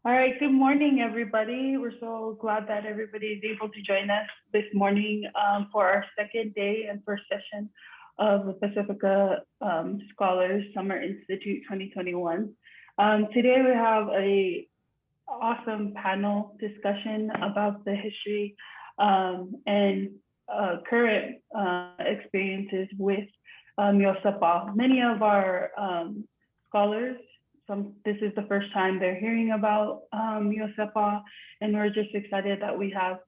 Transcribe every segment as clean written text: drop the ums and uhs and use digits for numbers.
All right, good morning, everybody. We're so glad that everybody is able to join us this morning for our second day and first session of the Pasifika Scholars Summer Institute 2021. Today we have a awesome panel discussion about the history and current experiences with Iosepa. Many of our scholars, this is the first time they're hearing about Iosepa, and we're just excited that we have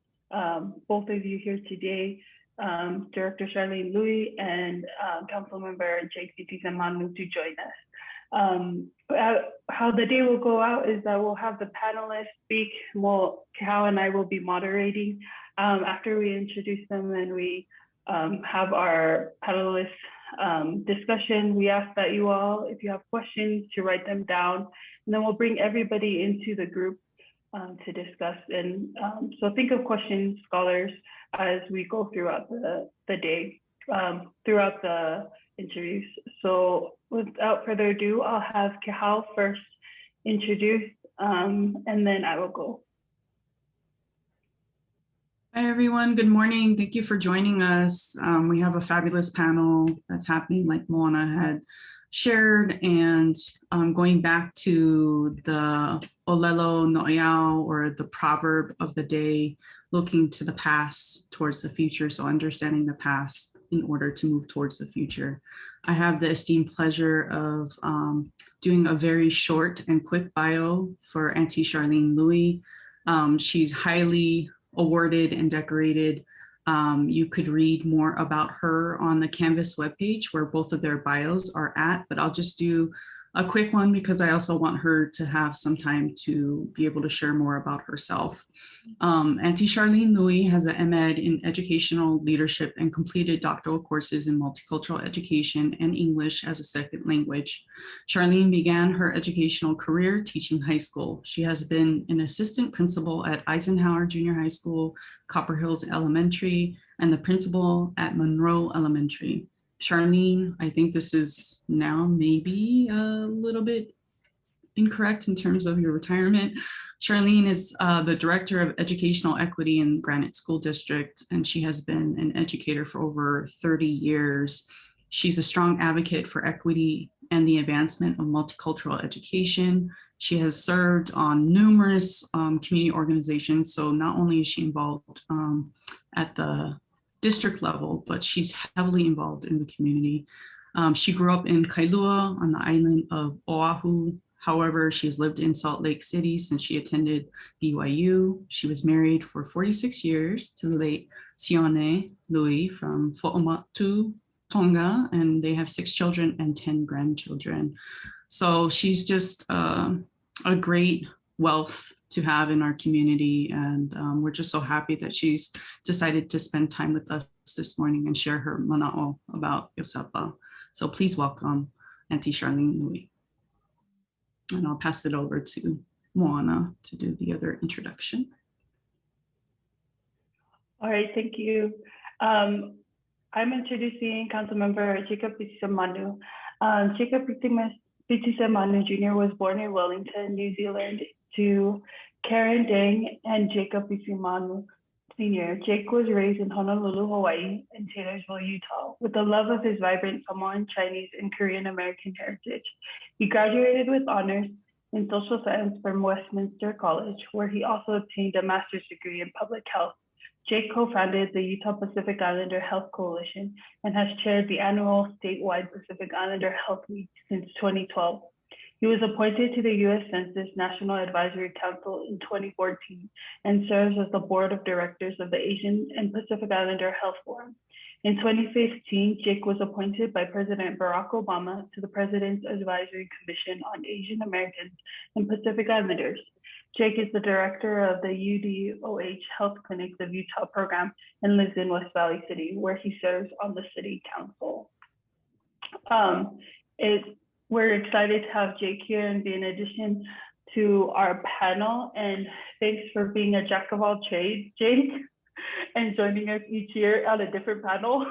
both of you here today, Director Charlene Lui and Councilmember Jake Fitisemanu to join us. How the day will go out is that we'll have the panelists speak. Cal and I will be moderating after we introduce them and we have our panelists discussion. We ask that you all, if you have questions, to write them down, and then we'll bring everybody into the group to discuss. And so think of questions, scholars, as we go throughout the day, throughout the interviews. So without further ado, I'll have Kehal first introduce, and then I will go. Hi, everyone. Good morning. Thank you for joining us. We have a fabulous panel that's happening, like Moana had shared, and going back to the Olelo No'eau, or the proverb of the day, looking to the past towards the future. So understanding the past in order to move towards the future. I have the esteemed pleasure of doing a very short and quick bio for Auntie Charlene Lui. She's highly awarded and decorated. You could read more about her on the Canvas webpage where both of their bios are at, but I'll just do a quick one because I also want her to have some time to be able to share more about herself. Auntie Charlene Lui has an MEd in Educational Leadership and completed doctoral courses in multicultural education and English as a second language. Charlene began her educational career teaching high school. She has been an assistant principal at Eisenhower Junior High School, Copper Hills Elementary, and the principal at Monroe Elementary. Charlene, I think this is now maybe a little bit incorrect in terms of your retirement. Charlene is the Director of Educational Equity in Granite School District, and she has been an educator for over 30 years. She's a strong advocate for equity and the advancement of multicultural education. She has served on numerous community organizations, so not only is she involved at the district level, but she's heavily involved in the community. She grew up in Kailua on the island of Oahu. However, she's lived in Salt Lake City since she attended BYU. She was married for 46 years to the late Sione Lui from Fo'omatu, Tonga, and they have 6 children and 10 grandchildren. So she's just a great wealth to have in our community, and we're just so happy that she's decided to spend time with us this morning and share her mana'o about Iosepa. So please welcome Auntie Charlene Lui. And I'll pass it over to Moana to do the other introduction. All right, thank you. I'm introducing Councilmember Jacob Fitisemanu. Jacob Fitisemanu Jr. was born in Wellington, New Zealand, to Karen Dang and Jacob Fitisemanu Sr. Jake was raised in Honolulu, Hawaii, and Taylorsville, Utah, with a love of his vibrant Samoan, Chinese, and Korean American heritage. He graduated with honors in social science from Westminster College, where he also obtained a master's degree in public health. Jake co-founded the Utah Pacific Islander Health Coalition and has chaired the annual statewide Pacific Islander Health Week since 2012. He was appointed to the U.S. Census National Advisory Council in 2014 and serves as the board of directors of the Asian and Pacific Islander Health Forum. In 2015, Jake was appointed by President Barack Obama to the President's Advisory Commission on Asian Americans and Pacific Islanders. Jake is the director of the UDOH Health Clinics of Utah program and lives in West Valley City, where he serves on the city council. We're excited to have Jake here and be an addition to our panel. And thanks for being a jack of all trades, Jake, and joining us each year on a different panel.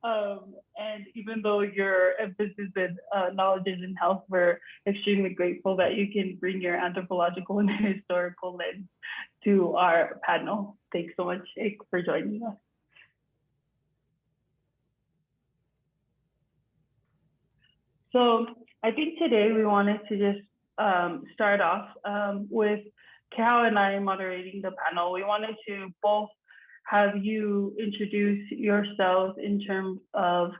And even though your emphasis in knowledge is in health, we're extremely grateful that you can bring your anthropological and historical lens to our panel. Thanks so much, Ik, for joining us. So I think today we wanted to just start off with Cal and I moderating the panel. We wanted to both have you introduce yourselves in terms of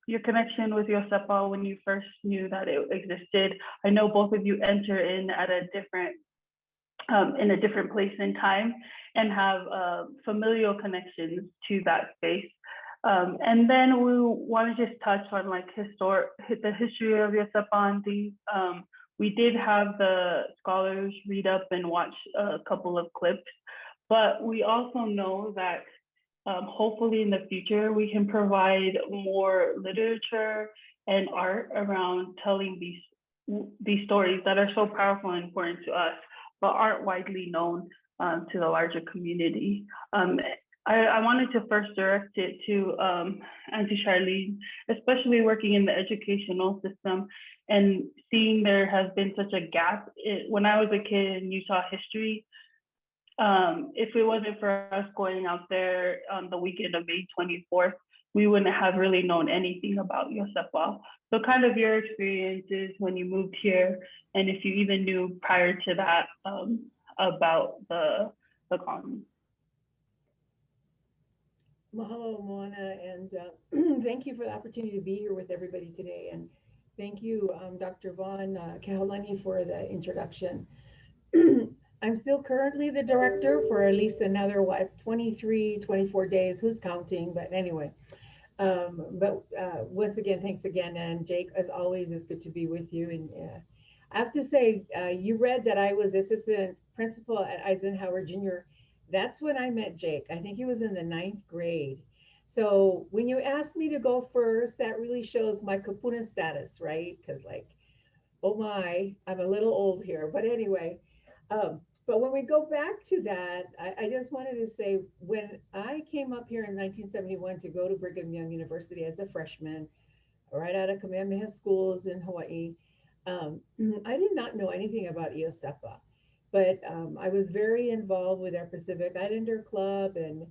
your connection with Iosepa when you first knew that it existed. I know both of you enter in at a different in a different place and time and have familial connections to that space. And then we want to just touch on like the history of Iosepa and things. We did have the scholars read up and watch a couple of clips, but we also know that hopefully in the future we can provide more literature and art around telling these stories that are so powerful and important to us, but aren't widely known to the larger community. I wanted to first direct it to Auntie Charlene, especially working in the educational system and seeing there has been such a gap. When I was a kid and you saw history, if it wasn't for us going out there on the weekend of May 24th, we wouldn't have really known anything about Iosepa. So kind of your experiences when you moved here, and if you even knew prior to that about the colony. Mahalo, Moana, and thank you for the opportunity to be here with everybody today. And thank you, Dr. Vaughn Kaholani, for the introduction. I'm still currently the director for at least another, 23, 24 days. Who's counting? But anyway, once again, thanks again. And Jake, as always, it's good to be with you. And I have to say, you read that I was assistant principal at Eisenhower Junior. That's when I met Jake. I think he was in the 9th grade. So when you asked me to go first, that really shows my kapuna status, right? Because like, oh my, I'm a little old here. But anyway, but when we go back to that, I just wanted to say, when I came up here in 1971 to go to Brigham Young University as a freshman, right out of Kamehameha schools in Hawaii, I did not know anything about Iosepa. But I was very involved with our Pacific Islander Club, and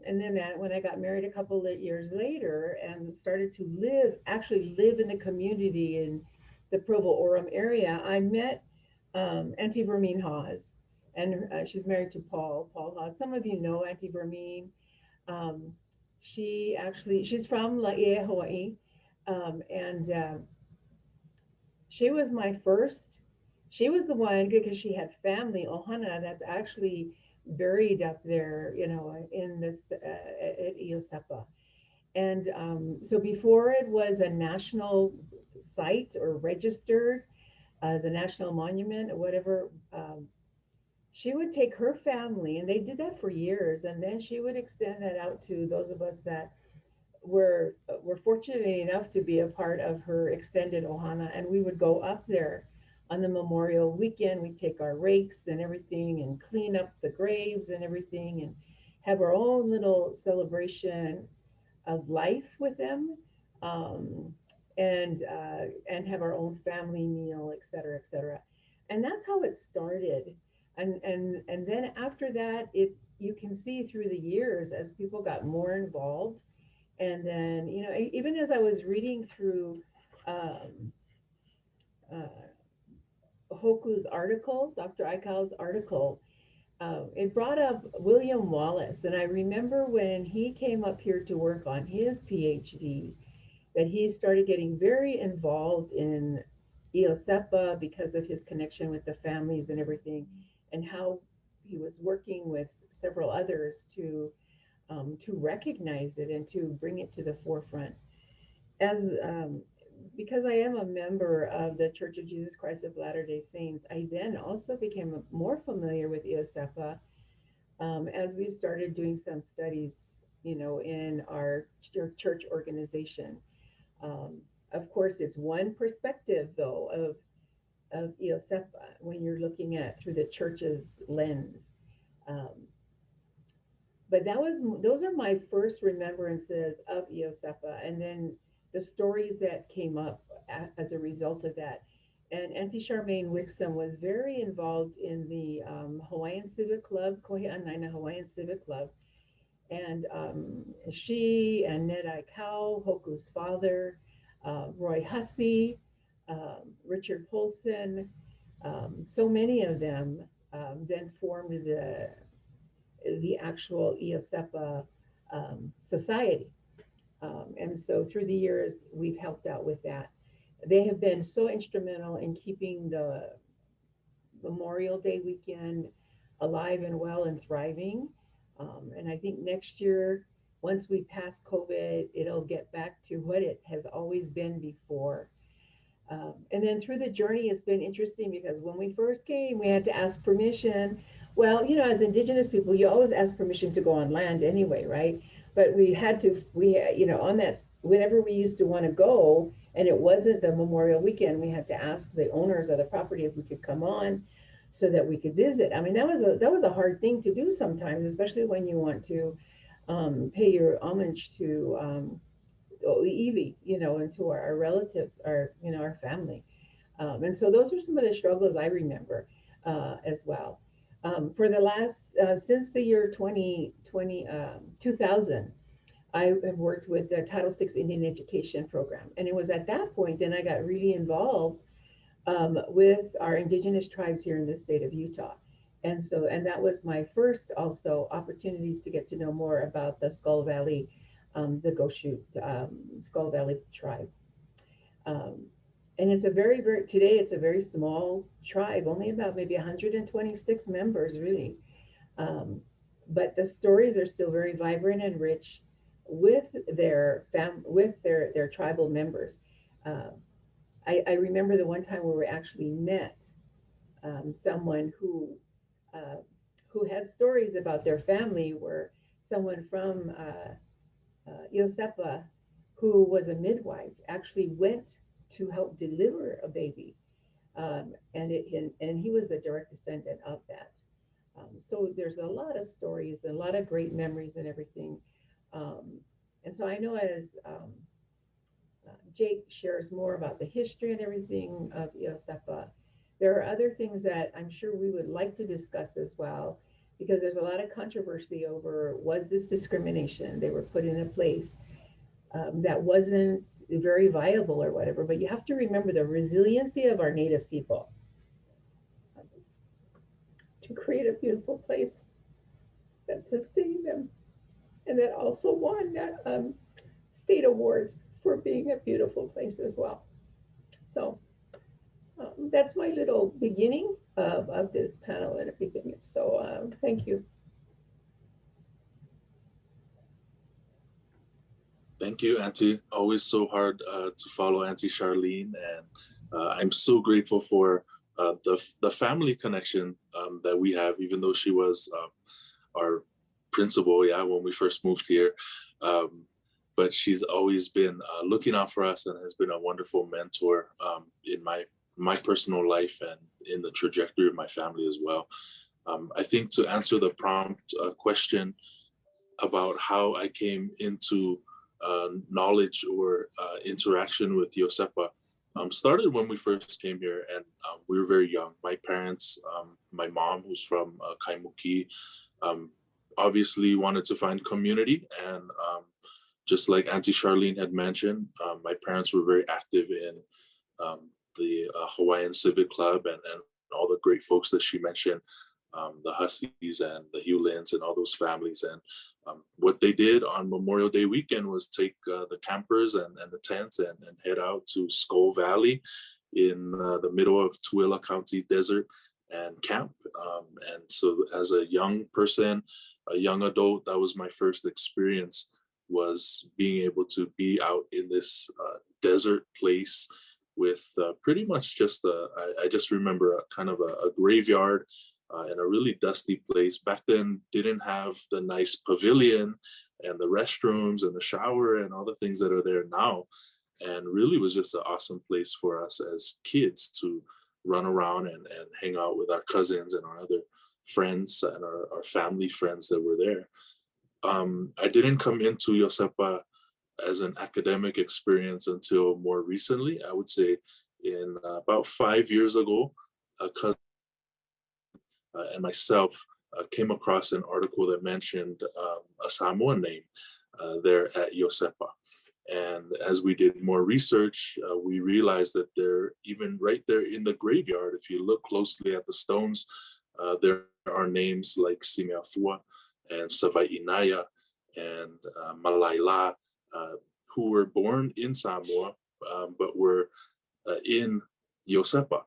then when I got married a couple of years later and started to actually live in the community in the Provo-Orem area, I met Auntie Vermine Hawes, and she's married to Paul Hawes. Some of you know Auntie Vermine. She's from Laie, Hawaii, and she was my first. She was the one, because she had family, Ohana, that's actually buried up there, in this at Iosepa. And so before it was a national site or registered as a national monument or whatever, she would take her family, and they did that for years, and then she would extend that out to those of us that were fortunate enough to be a part of her extended Ohana, and we would go up there on the Memorial Weekend. We'd take our rakes and everything and clean up the graves and everything and have our own little celebration of life with them, and have our own family meal, et cetera, et cetera. And that's how it started. And then after that, you can see through the years as people got more involved. And then, even as I was reading through Hoku's article, Dr. Aikau's article, it brought up William Wallace. And I remember when he came up here to work on his PhD, that he started getting very involved in Iosepa because of his connection with the families and everything, and how he was working with several others to recognize it and to bring it to the forefront. Because I am a member of the Church of Jesus Christ of Latter-day Saints, I then also became more familiar with Iosepa as we started doing some studies, in our church organization. Of course, it's one perspective, though, of Iosepa when you're looking at through the church's lens. But those are my first remembrances of Iosepa, and then the stories that came up as a result of that. And Auntie Charmaine Wixom was very involved in the Hawaiian Civic Club, Kohi'anaina Hawaiian Civic Club. And she and Ned Aikau, Hoku's father, Roy Hussey, Richard Polson, so many of them then formed the actual Iosepa society. And so through the years, we've helped out with that. They have been so instrumental in keeping the Memorial Day weekend alive and well and thriving. And I think next year, once we pass COVID, it'll get back to what it has always been before. And then through the journey, it's been interesting because when we first came, we had to ask permission. Well, you know, as Indigenous people, you always ask permission to go on land anyway, right? But you know, on that, whenever we used to want to go, and it wasn't the Memorial Weekend, we had to ask the owners of the property if we could come on so that we could visit. I mean, that was a hard thing to do sometimes, especially when you want to pay your homage to Evie, you know, and to our relatives, you know, our family. And so those are some of the struggles I remember as well. For the last, since the year 2000, I have worked with the Title VI Indian Education Program. And it was at that point then I got really involved with our indigenous tribes here in the state of Utah. And that was my first also opportunities to get to know more about the Skull Valley, the Goshu Skull Valley tribe. And it's today it's a very small tribe, only about maybe 126 members really. But the stories are still very vibrant and rich with their tribal members. I remember the one time where we actually met someone who had stories about their family, where someone from Iosepa, who was a midwife, actually went to help deliver a baby, and he was a direct descendant of that. So there's a lot of stories, a lot of great memories, and everything. And so I know as Jake shares more about the history and everything of Iosepa, there are other things that I'm sure we would like to discuss as well, because there's a lot of controversy over, was this discrimination? They were put in a place that wasn't very viable or whatever. But you have to remember the resiliency of our Native people to create a beautiful place that sustained them, and that also won that state awards for being a beautiful place as well. So that's my little beginning of this panel and everything. So thank you. Thank you, Auntie. Always so hard to follow Auntie Charlene, and I'm so grateful for the family connection that we have, even though she was our principal, when we first moved here. But she's always been looking out for us and has been a wonderful mentor in my personal life and in the trajectory of my family as well. I think to answer the prompt question about how I came into knowledge or interaction with Iosepa started when we first came here, and we were very young. My parents, my mom, who's from Kaimuki, obviously wanted to find community, and just like Auntie Charlene had mentioned, my parents were very active in the Hawaiian Civic Club and all the great folks that she mentioned, the Hussies and the Hewlins and all those families. And what they did on Memorial Day weekend was take the campers and the tents and head out to Skull Valley in the middle of Tooele County desert and camp. And so as a young person, a young adult, that was my first experience, was being able to be out in this desert place with pretty much just I just remember a kind of a graveyard in a really dusty place. Back then, didn't have the nice pavilion and the restrooms and the shower and all the things that are there now. And really was just an awesome place for us as kids to run around and hang out with our cousins and our other friends and our family friends that were there. I didn't come into Iosepa as an academic experience until more recently. I would say in about 5 years ago, a cousin and myself came across an article that mentioned a Samoan name there at Iosepa. And as we did more research, we realized that they're even right there in the graveyard. If you look closely at the stones, there are names like Simeafua and Savai Inaya and Malaila, who were born in Samoa, but were in Iosepa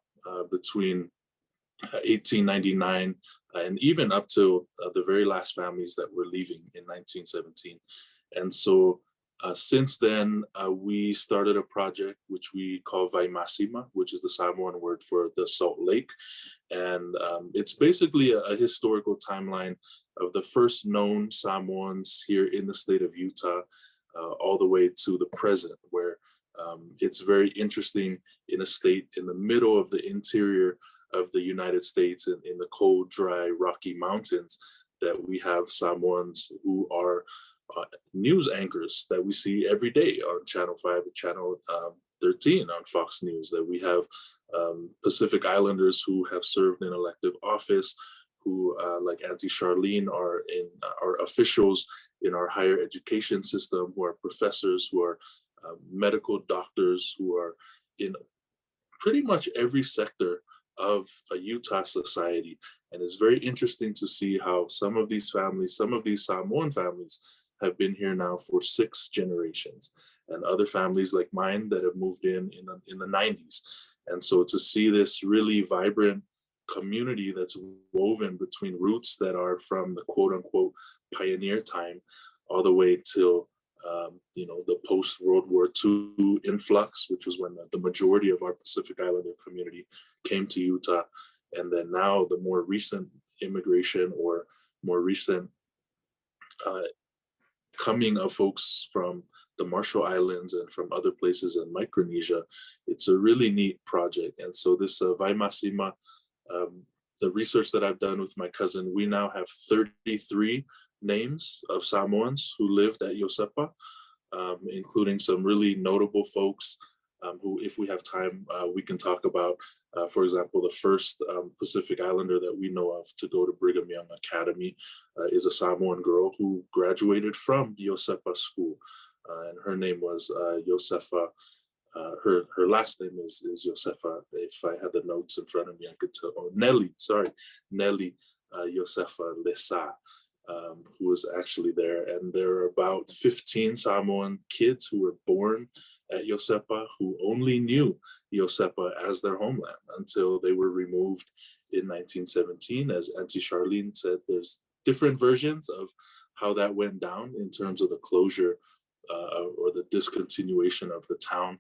between 1899 and even up to the very last families that were leaving in 1917. And so since then, we started a project which we call Vaimasima, which is the Samoan word for the Salt Lake. And it's basically a historical timeline of the first known Samoans here in the state of Utah, all the way to the present, where it's very interesting in a state in the middle of the interior of the United States and in the cold, dry, rocky mountains, that we have Samoans who are news anchors that we see every day on Channel 5 and Channel 13 on Fox News, that we have Pacific Islanders who have served in elective office, who, like Auntie Charlene, are officials in our higher education system, who are professors, who are medical doctors, who are in pretty much every sector of a Utah society. And it's very interesting to see how some of these families, some of these Samoan families, have been here now for 6 generations, and other families like mine that have moved in the 90s. And so to see this really vibrant community that's woven between roots that are from the quote unquote pioneer time all the way till the post-World War II influx, which was when the majority of our Pacific Islander community came to Utah. And then now the more recent immigration or more recent coming of folks from the Marshall Islands and from other places in Micronesia. It's a really neat project. And so this Vaimasima, the research that I've done with my cousin, we now have 33 names of Samoans who lived at Iosepa, including some really notable folks who, if we have time, we can talk about. For example, the first Pacific Islander that we know of to go to Brigham Young Academy is a Samoan girl who graduated from Iosepa School, and her name was Iosepa. Her last name is Iosepa. If I had the notes in front of me, I could tell. Oh, Nelly Iosepa Lesa, who was actually there. And there are about 15 Samoan kids who were born at Iosepa who only knew Iosepa as their homeland until they were removed in 1917. As Auntie Charlene said, there's different versions of how that went down in terms of the closure or the discontinuation of the town.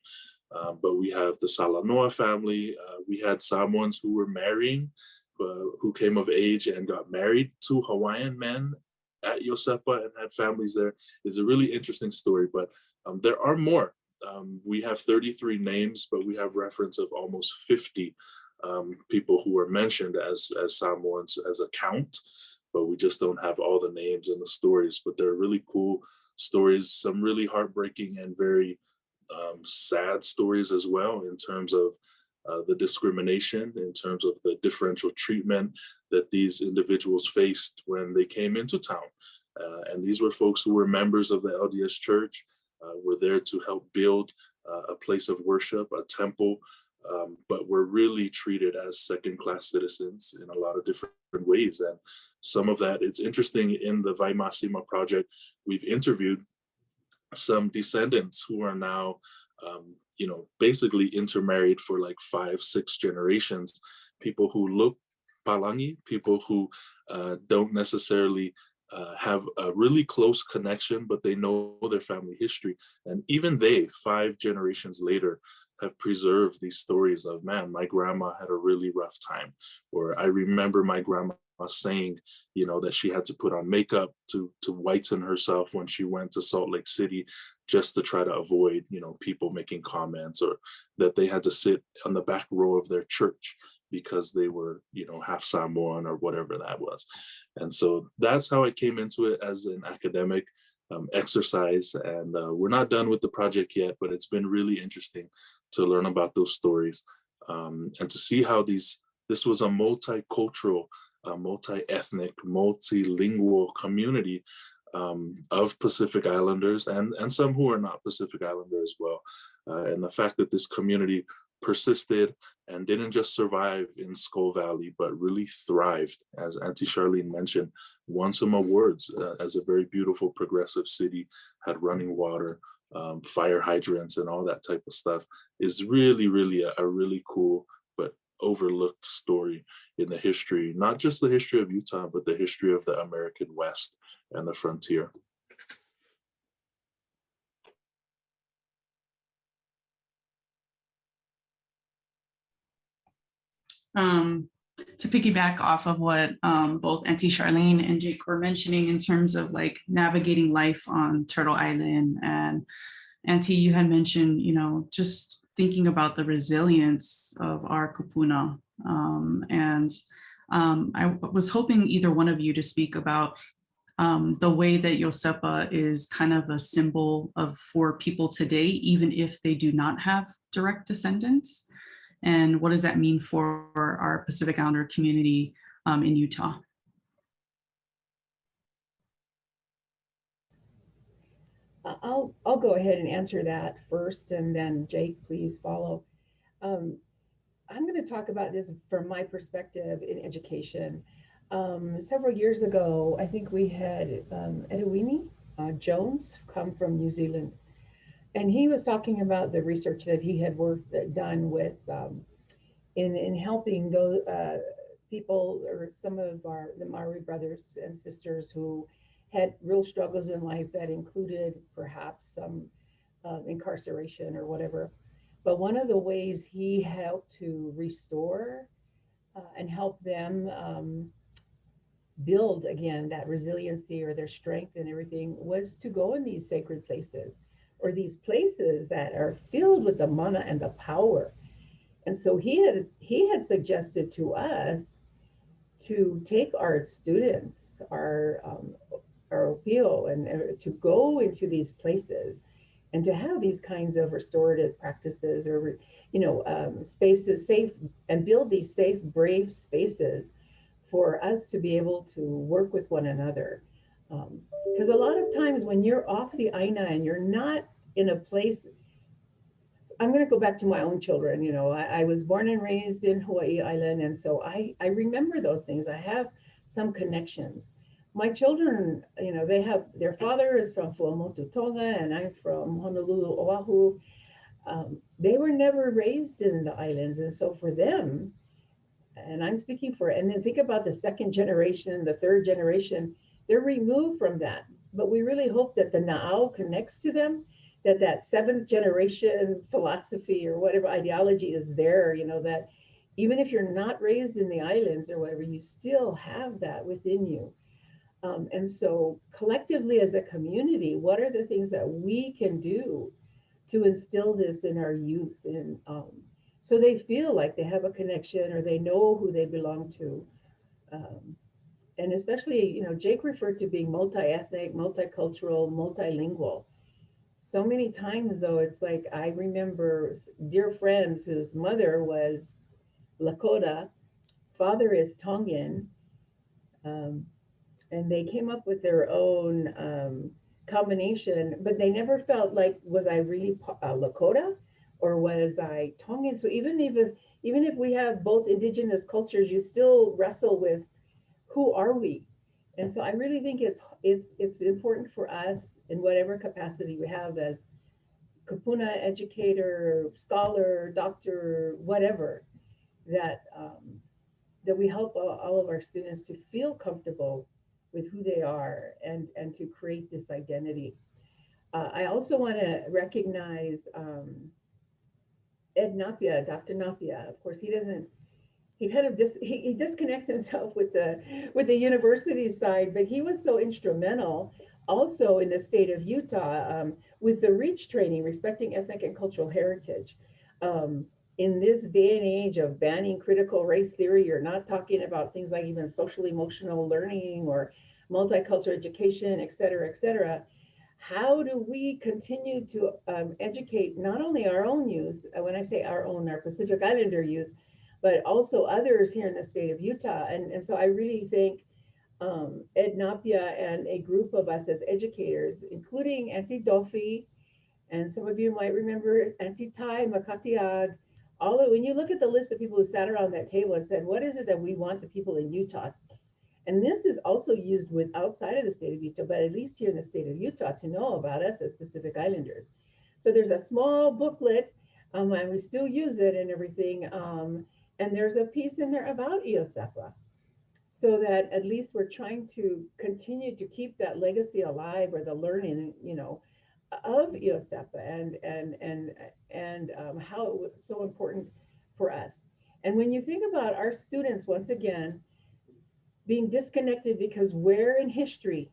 But we have the Salanoa family. We had Samoans who were marrying, who came of age and got married to Hawaiian men at Iosepa and had families there. It's a really interesting story, but there are more. We have 33 names, but we have reference of almost 50 people who were mentioned as Samoans as a count, but we just don't have all the names and the stories. But they're really cool stories, some really heartbreaking and very sad stories as well, in terms of the discrimination, in terms of the differential treatment that these individuals faced when they came into town. And these were folks who were members of the LDS Church, were there to help build a place of worship, a temple, but were really treated as second-class citizens in a lot of different ways. And some of that, it's interesting, in the Vaimasima project, we've interviewed some descendants who are now, basically intermarried for like 5-6 generations, people who look Palangi, people who don't necessarily have a really close connection, but they know their family history. And even they, 5 generations later, have preserved these stories of, man, my grandma had a really rough time. Or I remember my grandma saying, that she had to put on makeup to whiten herself when she went to Salt Lake City, just to try to avoid, people making comments, or that they had to sit on the back row of their church because they were, half Samoan or whatever that was. And so that's how I came into it as an academic exercise. And we're not done with the project yet, but it's been really interesting to learn about those stories and to see how this was a multicultural, multi-ethnic, multilingual community of Pacific Islanders and some who are not Pacific Islander as well. And the fact that this community persisted and didn't just survive in Skull Valley, but really thrived, as Auntie Charlene mentioned, won some awards as a very beautiful progressive city, had running water, fire hydrants and all that type of stuff, is really, really a really cool but overlooked story in the history, not just the history of Utah, but the history of the American West and the frontier. To piggyback off of what both Auntie Charlene and Jake were mentioning in terms of like navigating life on Turtle Island, and Auntie, you had mentioned, just thinking about the resilience of our kupuna. I was hoping either one of you to speak about the way that Iosepa is kind of a symbol for people today, even if they do not have direct descendants. And what does that mean for our Pacific Islander community in Utah? I'll go ahead and answer that first, and then Jake, please follow. I'm going to talk about this from my perspective in education. Several years ago, I think we had Edwini Jones come from New Zealand. And he was talking about the research that he had done with in helping those people, or some of the Maori brothers and sisters who had real struggles in life that included perhaps some incarceration or whatever. But one of the ways he helped to restore and help them build again that resiliency or their strength and everything was to go in these sacred places, or these places that are filled with the mana and the power. And so he had suggested to us to take our students, our appeal, and to go into these places and to have these kinds of restorative practices, or spaces safe, and build these safe, brave spaces for us to be able to work with one another. Because a lot of times when you're off the Aina and you're not in a place, I'm going to go back to my own children. I was born and raised in Hawaii Island, and so I remember those things. I have some connections. My children, they have, their father is from Fuamotu, Tonga, and I'm from Honolulu, Oahu. They were never raised in the islands, and so for them, and I'm speaking for, and then think about the second generation, the third generation, they're removed from that. But we really hope that the Na'au connects to them, that seventh generation philosophy or whatever ideology is there, that even if you're not raised in the islands or whatever, you still have that within you. And so collectively as a community, what are the things that we can do to instill this in our youth, and so they feel like they have a connection, or they know who they belong to. And especially, Jake referred to being multi-ethnic, multicultural, multilingual. So many times though, it's like, I remember dear friends whose mother was Lakota, father is Tongan, and they came up with their own combination, but they never felt like, was I really Lakota or was I Tongan? So even if we have both indigenous cultures, you still wrestle with, who are we? And so I really think it's important for us, in whatever capacity we have, as kupuna educator, scholar, doctor, whatever, that we help all of our students to feel comfortable with who they are, and to create this identity. I also want to recognize Ed Napia, Dr. Napia. Of course, he disconnects himself with the university side, but he was so instrumental also in the state of Utah with the REACH training, respecting ethnic and cultural heritage. in this day and age of banning critical race theory, you're not talking about things like even social emotional learning or multicultural education, et cetera, how do we continue to educate not only our own youth, when I say our own, our Pacific Islander youth, but also others here in the state of Utah? And so I really think Ed Napia and a group of us as educators, including Auntie Dofi, and some of you might remember Auntie Tai, Makatiag, all of, when you look at the list of people who sat around that table and said, what is it that we want the people in Utah? And this is also used with outside of the state of Utah, but at least here in the state of Utah to know about us as Pacific Islanders. So there's a small booklet, and we still use it and everything. And there's a piece in there about Iosepa, so that at least we're trying to continue to keep that legacy alive, or the learning, you know, of Iosepa and how it was so important for us. And when you think about our students, once again, being disconnected, because where in history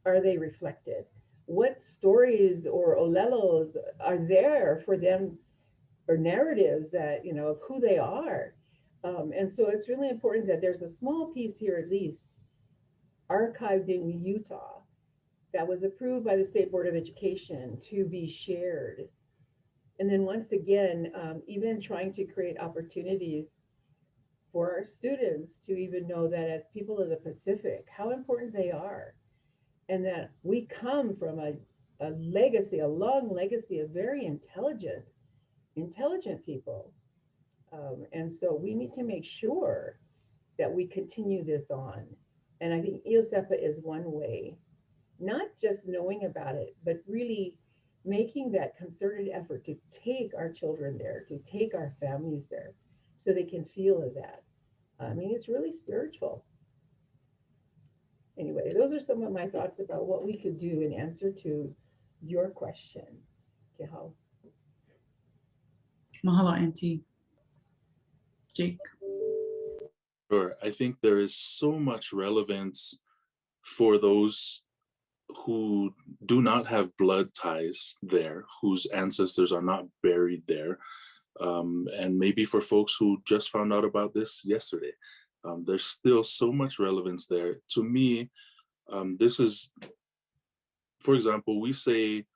are they reflected? What stories or olelos are there for them, or narratives that, you know, of who they are? And so it's really important that there's a small piece here, at least, archived in Utah, that was approved by the State Board of Education to be shared. And then once again, even trying to create opportunities for our students to even know that as people of the Pacific, how important they are. And that we come from a legacy, a long legacy of very intelligent people. And so we need to make sure that we continue this on. And I think Iosepa is one way, not just knowing about it, but really making that concerted effort to take our children there, to take our families there, so they can feel of that. I mean, it's really spiritual. Anyway, those are some of my thoughts about what we could do in answer to your question. Kihao. Mahalo, Auntie. Jake. Sure. I think there is so much relevance for those who do not have blood ties there, whose ancestors are not buried there. And maybe for folks who just found out about this yesterday, there's still so much relevance there. To me, this is, for example, we say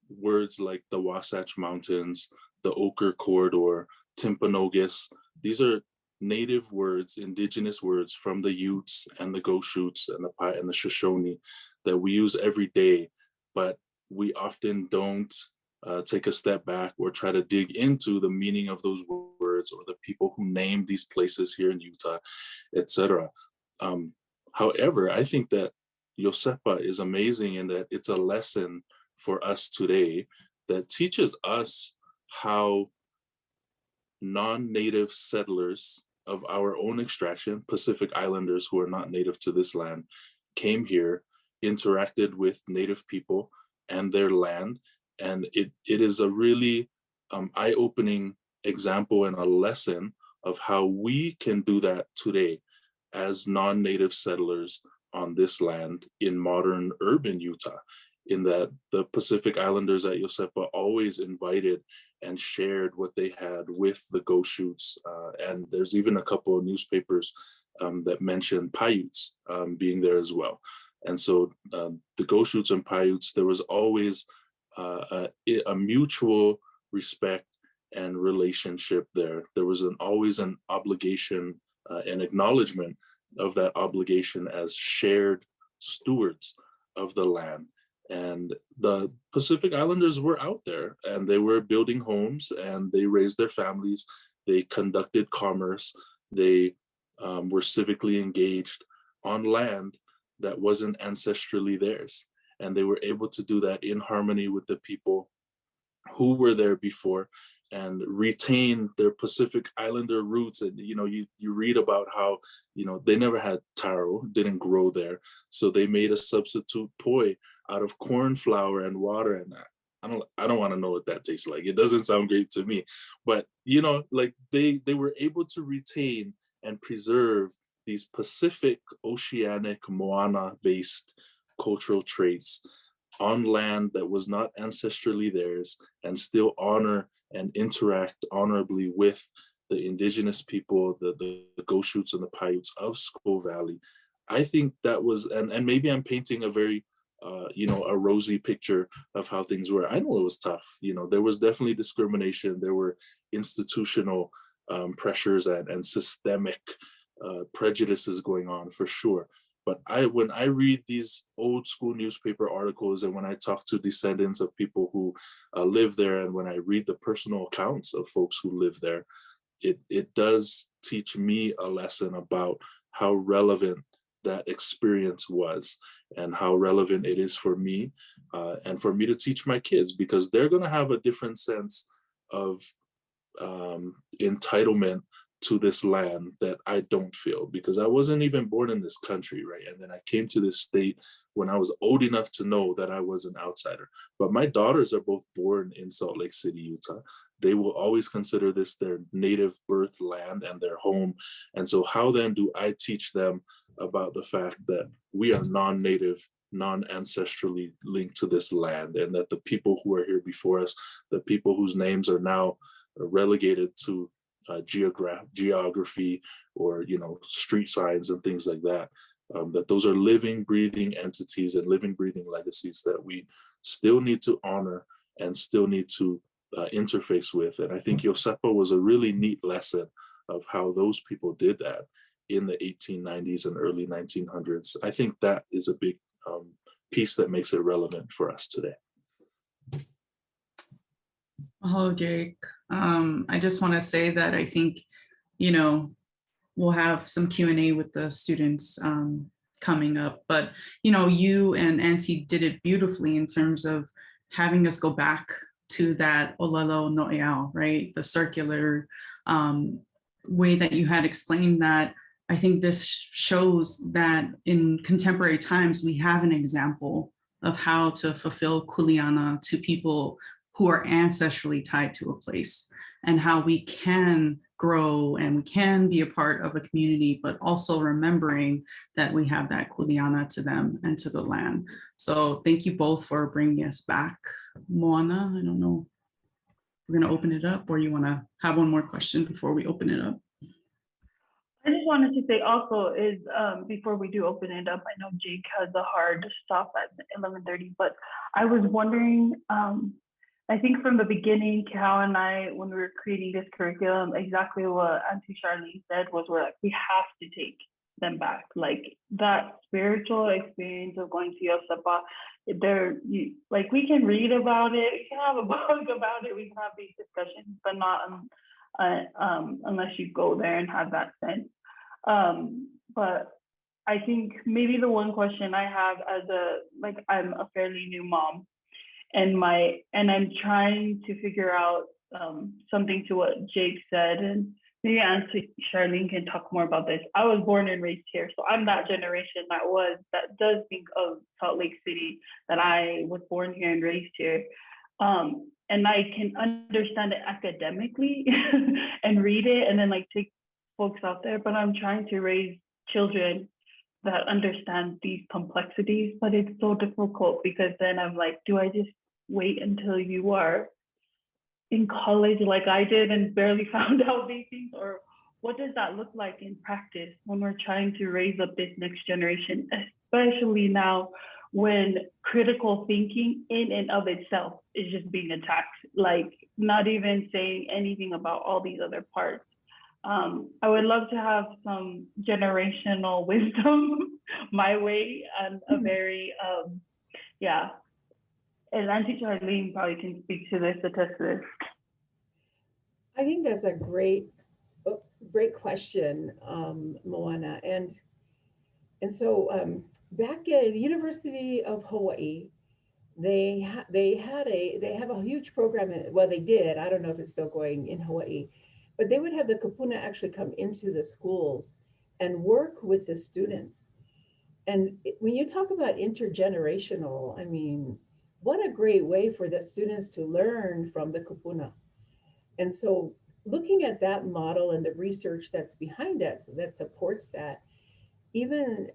words like the Wasatch Mountains, the Ochre Corridor, Timpanogos. These are native words, indigenous words from the Utes and the Goshutes and the Pai and the Shoshone that we use every day, but we often don't take a step back or try to dig into the meaning of those words or the people who named these places here in Utah, etc. However, I think that Iosepa is amazing in that it's a lesson for us today that teaches us how non-native settlers of our own extraction, Pacific Islanders who are not native to this land, came here, interacted with native people and their land. And it is a really eye-opening example and a lesson of how we can do that today as non-native settlers on this land in modern urban Utah, in that the Pacific Islanders at Iosepa always invited and shared what they had with the Goshutes. And there's even a couple of newspapers that mention Paiutes being there as well. And so the Goshutes and Paiutes, there was always a mutual respect and relationship there. There was always an obligation and acknowledgement of that obligation as shared stewards of the land. And the Pacific Islanders were out there and they were building homes and they raised their families. They conducted commerce. They were civically engaged on land that wasn't ancestrally theirs. And they were able to do that in harmony with the people who were there before and retain their Pacific Islander roots. And, you know, you read about how, you know, they never had taro, didn't grow there. So they made a substitute poi out of corn flour and water. And I don't want to know what that tastes like. It doesn't sound great to me, but, you know, like they were able to retain and preserve these Pacific Oceanic Moana based cultural traits on land that was not ancestrally theirs and still honor and interact honorably with the indigenous people, the Goshutes and the Paiutes of Skull Valley. I think that was, and maybe I'm painting a very, a rosy picture of how things were. I know it was tough. There was definitely discrimination. There were institutional pressures and systemic prejudices going on for sure. But when I read these old school newspaper articles, and when I talk to descendants of people who live there, and when I read the personal accounts of folks who live there, it does teach me a lesson about how relevant that experience was, and how relevant it is for me, and for me to teach my kids, because they're going to have a different sense of entitlement to this land that I don't feel, because I wasn't even born in this country, right? And then I came to this state when I was old enough to know that I was an outsider. But my daughters are both born in Salt Lake City, Utah. They will always consider this their native birth land and their home. And so how then do I teach them about the fact that we are non-native, non-ancestrally linked to this land, and that the people who are here before us, the people whose names are now relegated to geography, or street signs and things like that, that those are living, breathing entities and living, breathing legacies that we still need to honor and still need to interface with. And I think Iosepa was a really neat lesson of how those people did that in the 1890s and early 1900s. I think that is a big piece that makes it relevant for us today. Hello, Jake. I just want to say that I think, we'll have some Q&A with the students coming up, but, you and Auntie did it beautifully in terms of having us go back to that Olelo No'eau, right? The circular way that you had explained that. I think this shows that in contemporary times, we have an example of how to fulfill kuleana to people who are ancestrally tied to a place, and how we can grow and we can be a part of a community, but also remembering that we have that kuleana to them and to the land. So thank you both for bringing us back. Moana, I don't know, we're gonna open it up, or you wanna have one more question before we open it up? I just wanted to say also is, before we do open it up, I know Jake has a hard stop at 11:30, but I was wondering, I think from the beginning, Cal and I, when we were creating this curriculum, exactly what Auntie Charlene said was, we're like, we have to take them back. Like that spiritual experience of going to Iosepa, we can read about it, we can have a book about it, we can have these discussions, but not unless you go there and have that sense. But I think maybe the one question I have I'm a fairly new mom, and I'm trying to figure out something to what Jake said, and maybe Auntie Charlene can talk more about this. I was born and raised here, so I'm that generation that does think of Salt Lake City, that I was born here and raised here. And I can understand it academically and read it and then take folks out there, but I'm trying to raise children that understand these complexities, but it's so difficult, because then I'm like, do I just wait until you are in college like I did and barely found out these things? Or what does that look like in practice when we're trying to raise up this next generation, especially now when critical thinking in and of itself is just being attacked, not even saying anything about all these other parts. I would love to have some generational wisdom my way, and a very, and Auntie Charlene probably can speak to this, attest to this. I think that's a great question, Moana. And so back at the University of Hawaii, they have a huge program. They did. I don't know if it's still going in Hawaii, but they would have the kupuna actually come into the schools and work with the students. And when you talk about intergenerational, I mean, what a great way for the students to learn from the kupuna. And so looking at that model and the research that's behind us that supports that, even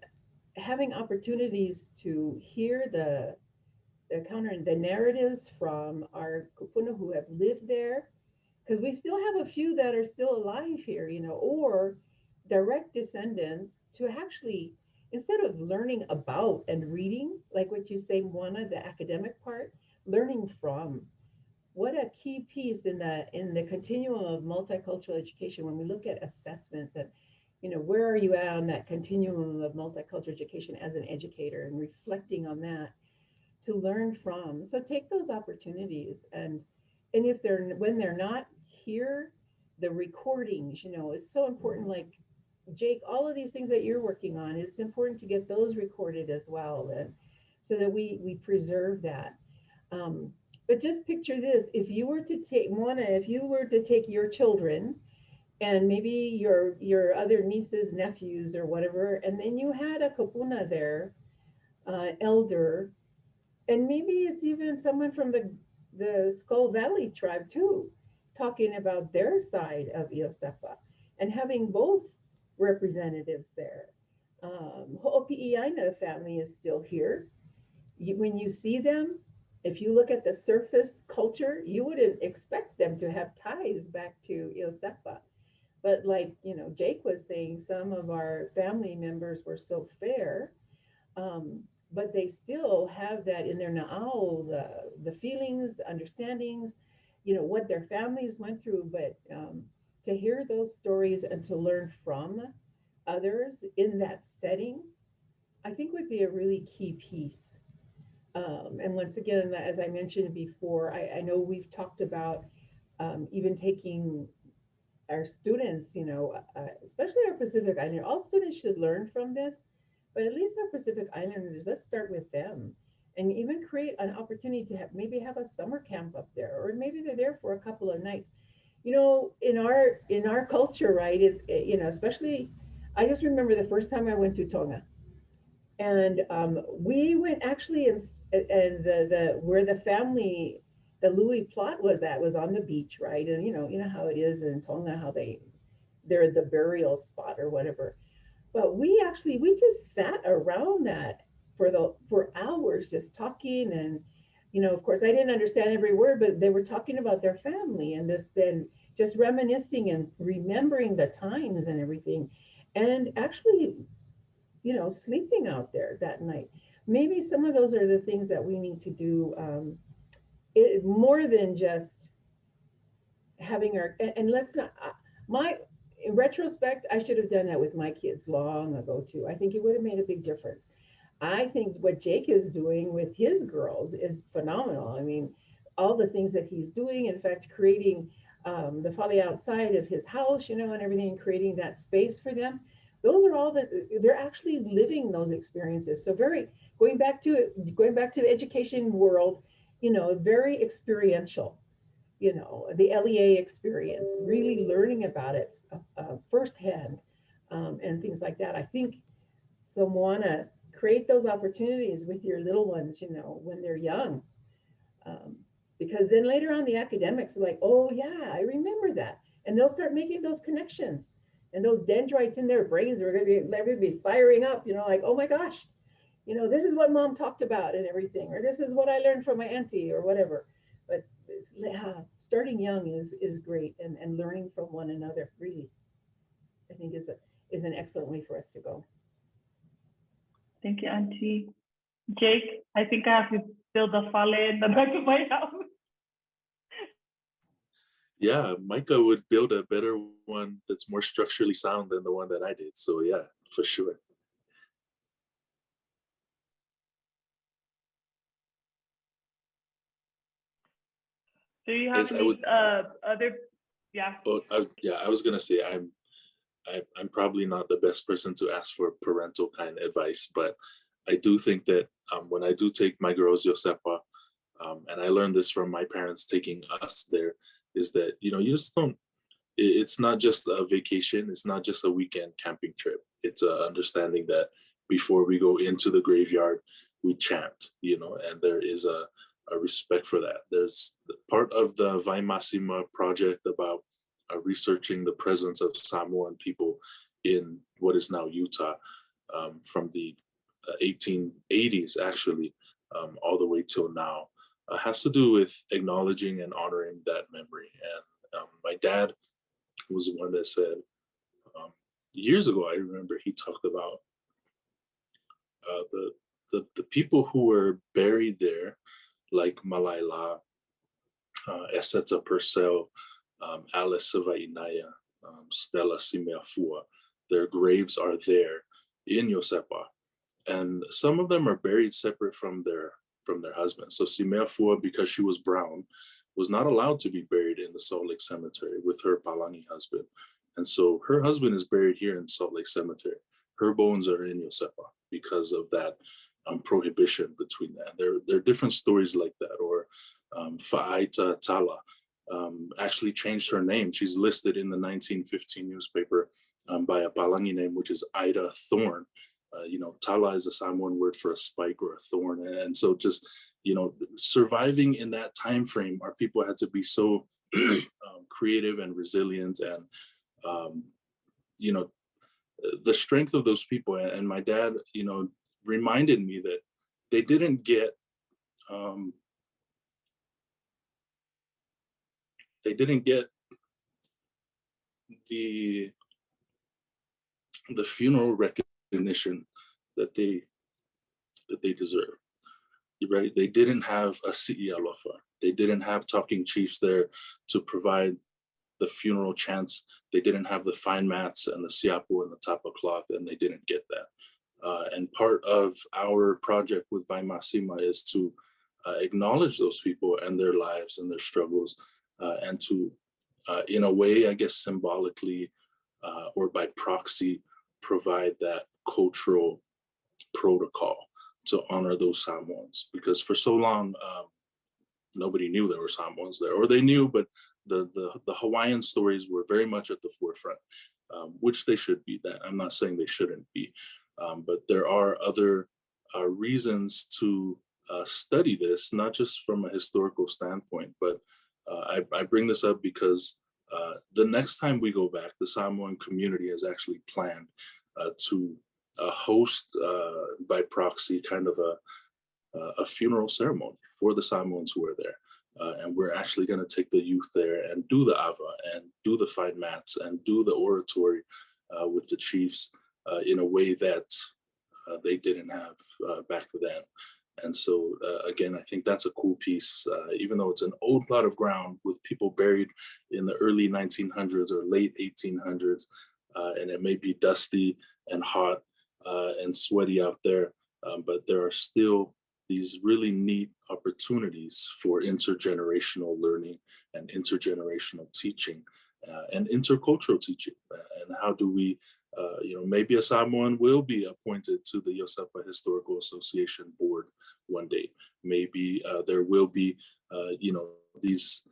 having opportunities to hear the narratives from our kupuna who have lived there because we still have a few that are still alive here, you know, or direct descendants to actually, instead of learning about and reading, like what you say, Moana, the academic part, learning from. What a key piece in the continuum of multicultural education when we look at assessments and, you know, where are you at on that continuum of multicultural education as an educator and reflecting on that to learn from. So take those opportunities, and if they're, when they're not here, the recordings, you know, it's so important. Like Jake, all of these things that you're working on, it's important to get those recorded as well, and so that we preserve that. But just picture this: if you were to take Moana, if you were to take your children and maybe your other nieces, nephews, or whatever, and then you had a kapuna there, elder, and maybe it's even someone from the Skull Valley tribe too, talking about their side of Iosepa, and having both representatives there. Ho'opi'iaina family is still here. When you see them, if you look at the surface culture, you wouldn't expect them to have ties back to Iosepa. But like, you know, Jake was saying, some of our family members were so fair, but they still have that in their na'au, the feelings, understandings, you know, what their families went through. But to hear those stories and to learn from others in that setting, I think would be a really key piece. And once again, as I mentioned before, I know we've talked about even taking our students, you know, especially our Pacific Islander, all students should learn from this, but at least our Pacific Islanders, let's start with them and even create an opportunity to have, maybe have a summer camp up there, or maybe they're there for a couple of nights. You know, in our culture, right, you know, especially, I just remember the first time I went to Tonga. And we went actually and the where the family, the Lui plot was at, was on the beach, right? And you know how it is in Tonga, how they're the burial spot or whatever. But we just sat around that for hours just talking, and you know, of course I didn't understand every word, but they were talking about their family and this, then just reminiscing and remembering the times and everything, and actually, you know, sleeping out there that night. Maybe some of those are the things that we need to do, more than just having our, and let's not, in retrospect, I should have done that with my kids long ago too. I think it would have made a big difference. I think what Jake is doing with his girls is phenomenal. I mean, all the things that he's doing, in fact, creating the folly outside of his house, you know, and everything, creating that space for them. Those are all that they're actually living those experiences. So going back to the education world, you know, very experiential, you know, the LEA experience, really learning about it firsthand, and things like that. I think so. Moana, create those opportunities with your little ones, you know, when they're young, because then later on the academics are like, oh yeah, I remember that, and they'll start making those connections. And those dendrites in their brains are going to be firing up, you know, like, oh my gosh, you know, this is what mom talked about and everything, or this is what I learned from my auntie or whatever. But starting young is great, and learning from one another, really, I think is an excellent way for us to go. Thank you, Auntie. Jake, I think I have to build a fale in the back of my house. Yeah, Micah would build a better one that's more structurally sound than the one that I did. So yeah, for sure. So you have Yes, other, yeah. Oh, I was gonna say I'm probably not the best person to ask for parental kind of advice, but I do think that when I do take my girls Iosepa, and I learned this from my parents taking us there, is that, you know, you just don't, it's not just a vacation, it's not just a weekend camping trip. It's a understanding that before we go into the graveyard, we chant, you know, and there is a respect for that. There's part of the Vaimasima project about researching the presence of Samoan people in what is now Utah, from the 1880s, actually, all the way till now, has to do with acknowledging and honoring that memory. My dad was the one that said, years ago, I remember he talked about the people who were buried there, like Malaila, Eseta Purcell, Alice Savainaya, Stella Simeafua. Their graves are there in Iosepa, and some of them are buried separate from their husbands. So Simeafua, because she was brown, was not allowed to be buried in the Salt Lake Cemetery with her Palangi husband. And so her husband is buried here in Salt Lake Cemetery. Her bones are in Iosepa because of that prohibition between that. There are different stories like that. Or Fa'aita Tala actually changed her name. She's listed in the 1915 newspaper by a Palangi name, which is Ida Thorn. Tala is a Samoan word for a spike or a thorn. And so just, surviving in that time frame, our people had to be so creative and resilient, and the strength of those people. And my dad, reminded me that they didn't get the funeral recognition that they deserve. Right? They didn't have a Si'i Alofa. They didn't have talking chiefs there to provide the funeral chants. They didn't have the fine mats and the siapu and the tapa cloth, and they didn't get that. And part of our project with Vaimasima is to acknowledge those people and their lives and their struggles, and to, in a way, I guess, symbolically or by proxy, provide that cultural protocol to honor those Samoans. Because for so long, nobody knew there were Samoans there, or they knew, but the Hawaiian stories were very much at the forefront, which they should be. That I'm not saying they shouldn't be, but there are other reasons to study this, not just from a historical standpoint, but I bring this up because the next time we go back, the Samoan community has actually planned to host by proxy kind of a funeral ceremony for the Samoans who are there. And we're actually going to take the youth there and do the ava and do the fine mats and do the oratory with the chiefs in a way that they didn't have back then. And so, again, I think that's a cool piece, even though it's an old plot of ground with people buried in the early 1900s or late 1800s, and it may be dusty and hot and sweaty out there, but there are still these really neat opportunities for intergenerational learning and intergenerational teaching and intercultural teaching. And how do we, maybe a Samoan will be appointed to the Iosepa Historical Association board one day. Maybe there will be, these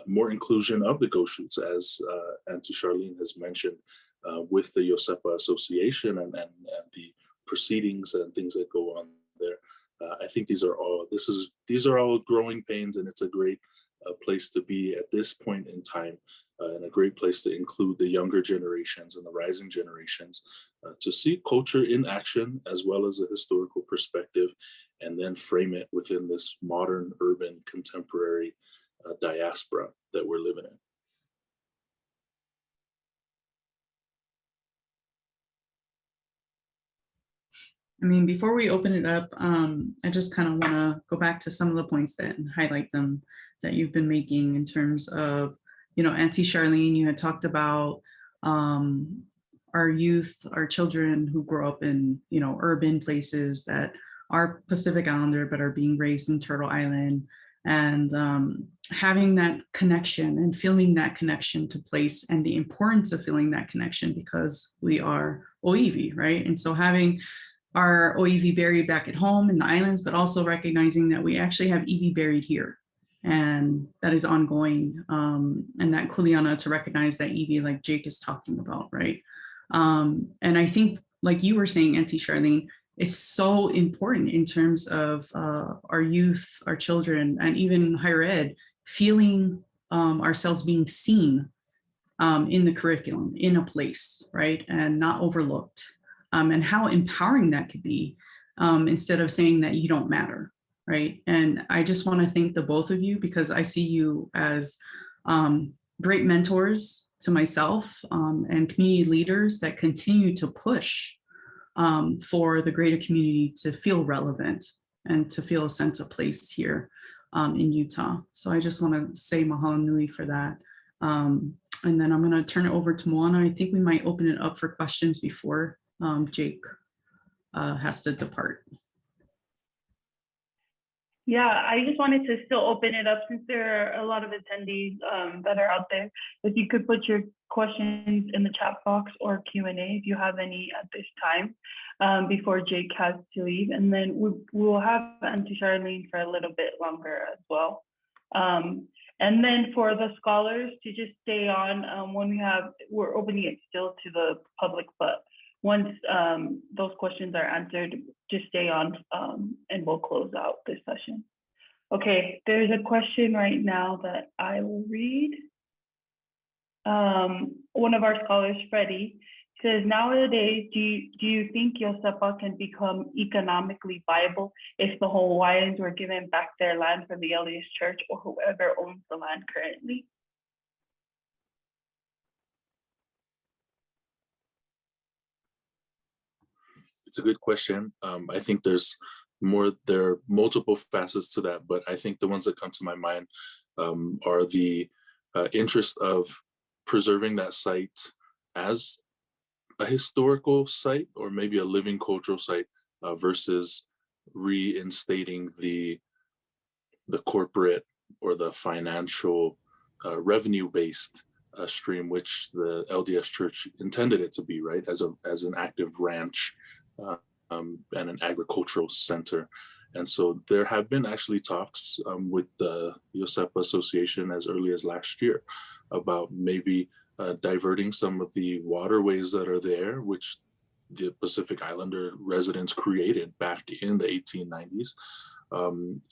more inclusion of the Goshutes, as Auntie Charlene has mentioned, with the Iosepa Association and the proceedings and things that go on there. I think these are all growing pains, and it's a great place to be at this point in time, and a great place to include the younger generations and the rising generations to see culture in action as well as a historical perspective, and then frame it within this modern, urban, contemporary diaspora that we're living in. I mean, before we open it up, I just kind of want to go back to some of the points and highlight them that you've been making in terms of, Auntie Charlene, you had talked about our youth, our children who grow up in, urban places that are Pacific Islander, but are being raised in Turtle Island, and having that connection and feeling that connection to place, and the importance of feeling that connection because we are Oiwi, right? And so having our Oiwi buried back at home in the islands, but also recognizing that we actually have Iwi buried here, and that is ongoing, and that kuleana to recognize that Iwi, like Jake is talking about, right? And I think, like you were saying, Auntie Charlene, it's so important in terms of our youth, our children, and even higher ed, feeling ourselves being seen in the curriculum, in a place, right? And not overlooked. And how empowering that could be, instead of saying that you don't matter, right? And I just want to thank the both of you, because I see you as great mentors to myself and community leaders that continue to push for the greater community to feel relevant and to feel a sense of place here in Utah. So I just want to say mahalo nui for that. And then I'm going to turn it over to Moana. I think we might open it up for questions before Jake has to depart. Yeah, I just wanted to still open it up since there are a lot of attendees that are out there. If you could put your questions in the chat box or Q&A if you have any at this time before Jake has to leave. And then we will have Auntie Charlene for a little bit longer as well. And then for the scholars to just stay on when we're opening it still to the public, but once those questions are answered, just stay on and we'll close out this session. Okay, there's a question right now that I will read. One of our scholars, Freddie, says, nowadays, do you think Iosepa can become economically viable if the Hawaiians were given back their land from the LDS Church or whoever owns the land currently? It's a good question. I think there are multiple facets to that, but I think the ones that come to my mind are the interest of preserving that site as a historical site or maybe a living cultural site versus reinstating the corporate or the financial revenue-based stream, which the LDS Church intended it to be, right, as an active ranch and an agricultural center. And so there have been actually talks with the Iosepa Association as early as last year about maybe diverting some of the waterways that are there, which the Pacific Islander residents created back in the 1890s,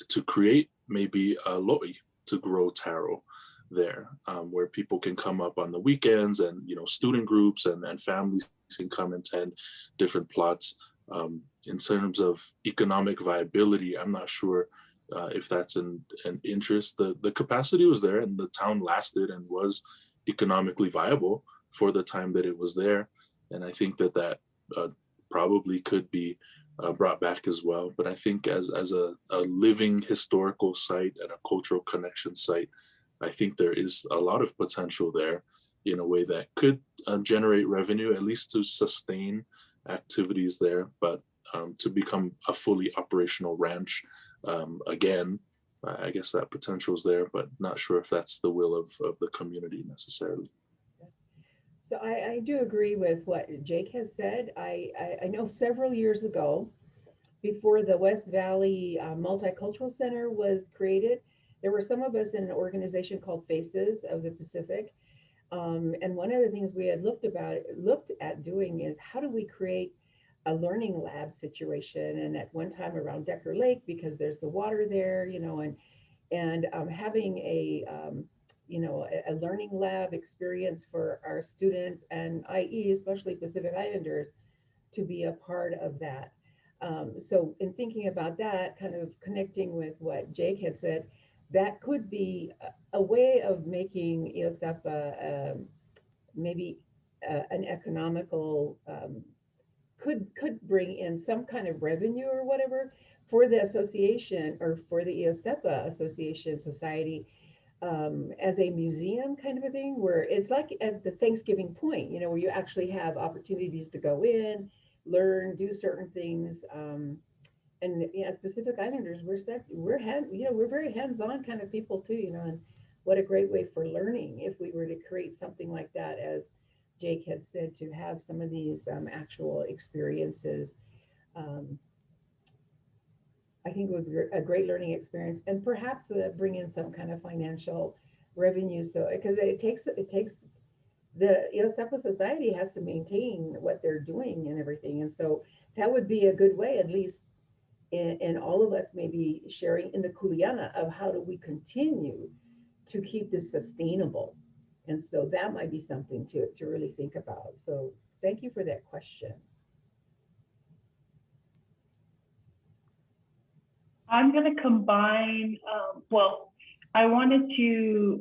to create maybe a lo'i to grow taro there, where people can come up on the weekends and, student groups and families can come and tend different plots. In terms of economic viability, I'm not sure if that's an interest. The capacity was there and the town lasted and was economically viable for the time that it was there. And I think that probably could be brought back as well. But I think as a living historical site and a cultural connection site, I think there is a lot of potential there in a way that could generate revenue, at least to sustain activities there, but to become a fully operational ranch, again, I guess that potential is there, but not sure if that's the will of the community necessarily. So I do agree with what Jake has said. I know several years ago, before the West Valley Multicultural Center was created, there were some of us in an organization called Faces of the Pacific. And one of the things we had looked at doing is how do we create a learning lab situation? And at one time around Decker Lake, because there's the water there, and having a learning lab experience for our students and IE, especially Pacific Islanders, to be a part of that. So in thinking about that, kind of connecting with what Jake had said, that could be a way of making Iosepa maybe an economical, could bring in some kind of revenue or whatever for the association or for the Iosepa Association Society, as a museum kind of a thing, where it's like at the Thanksgiving point, where you actually have opportunities to go in, learn, do certain things. And as Pacific Islanders, we're very hands-on kind of people too, and what a great way for learning if we were to create something like that, as Jake had said, to have some of these actual experiences. I think it would be a great learning experience, and perhaps bring in some kind of financial revenue. So, because it takes the Iosepa Society has to maintain what they're doing and everything, and so that would be a good way, at least, in all of us maybe sharing in the kuleana of how do we continue to keep this sustainable. And so that might be something to really think about. So thank you for that question. I'm going to combine, I wanted to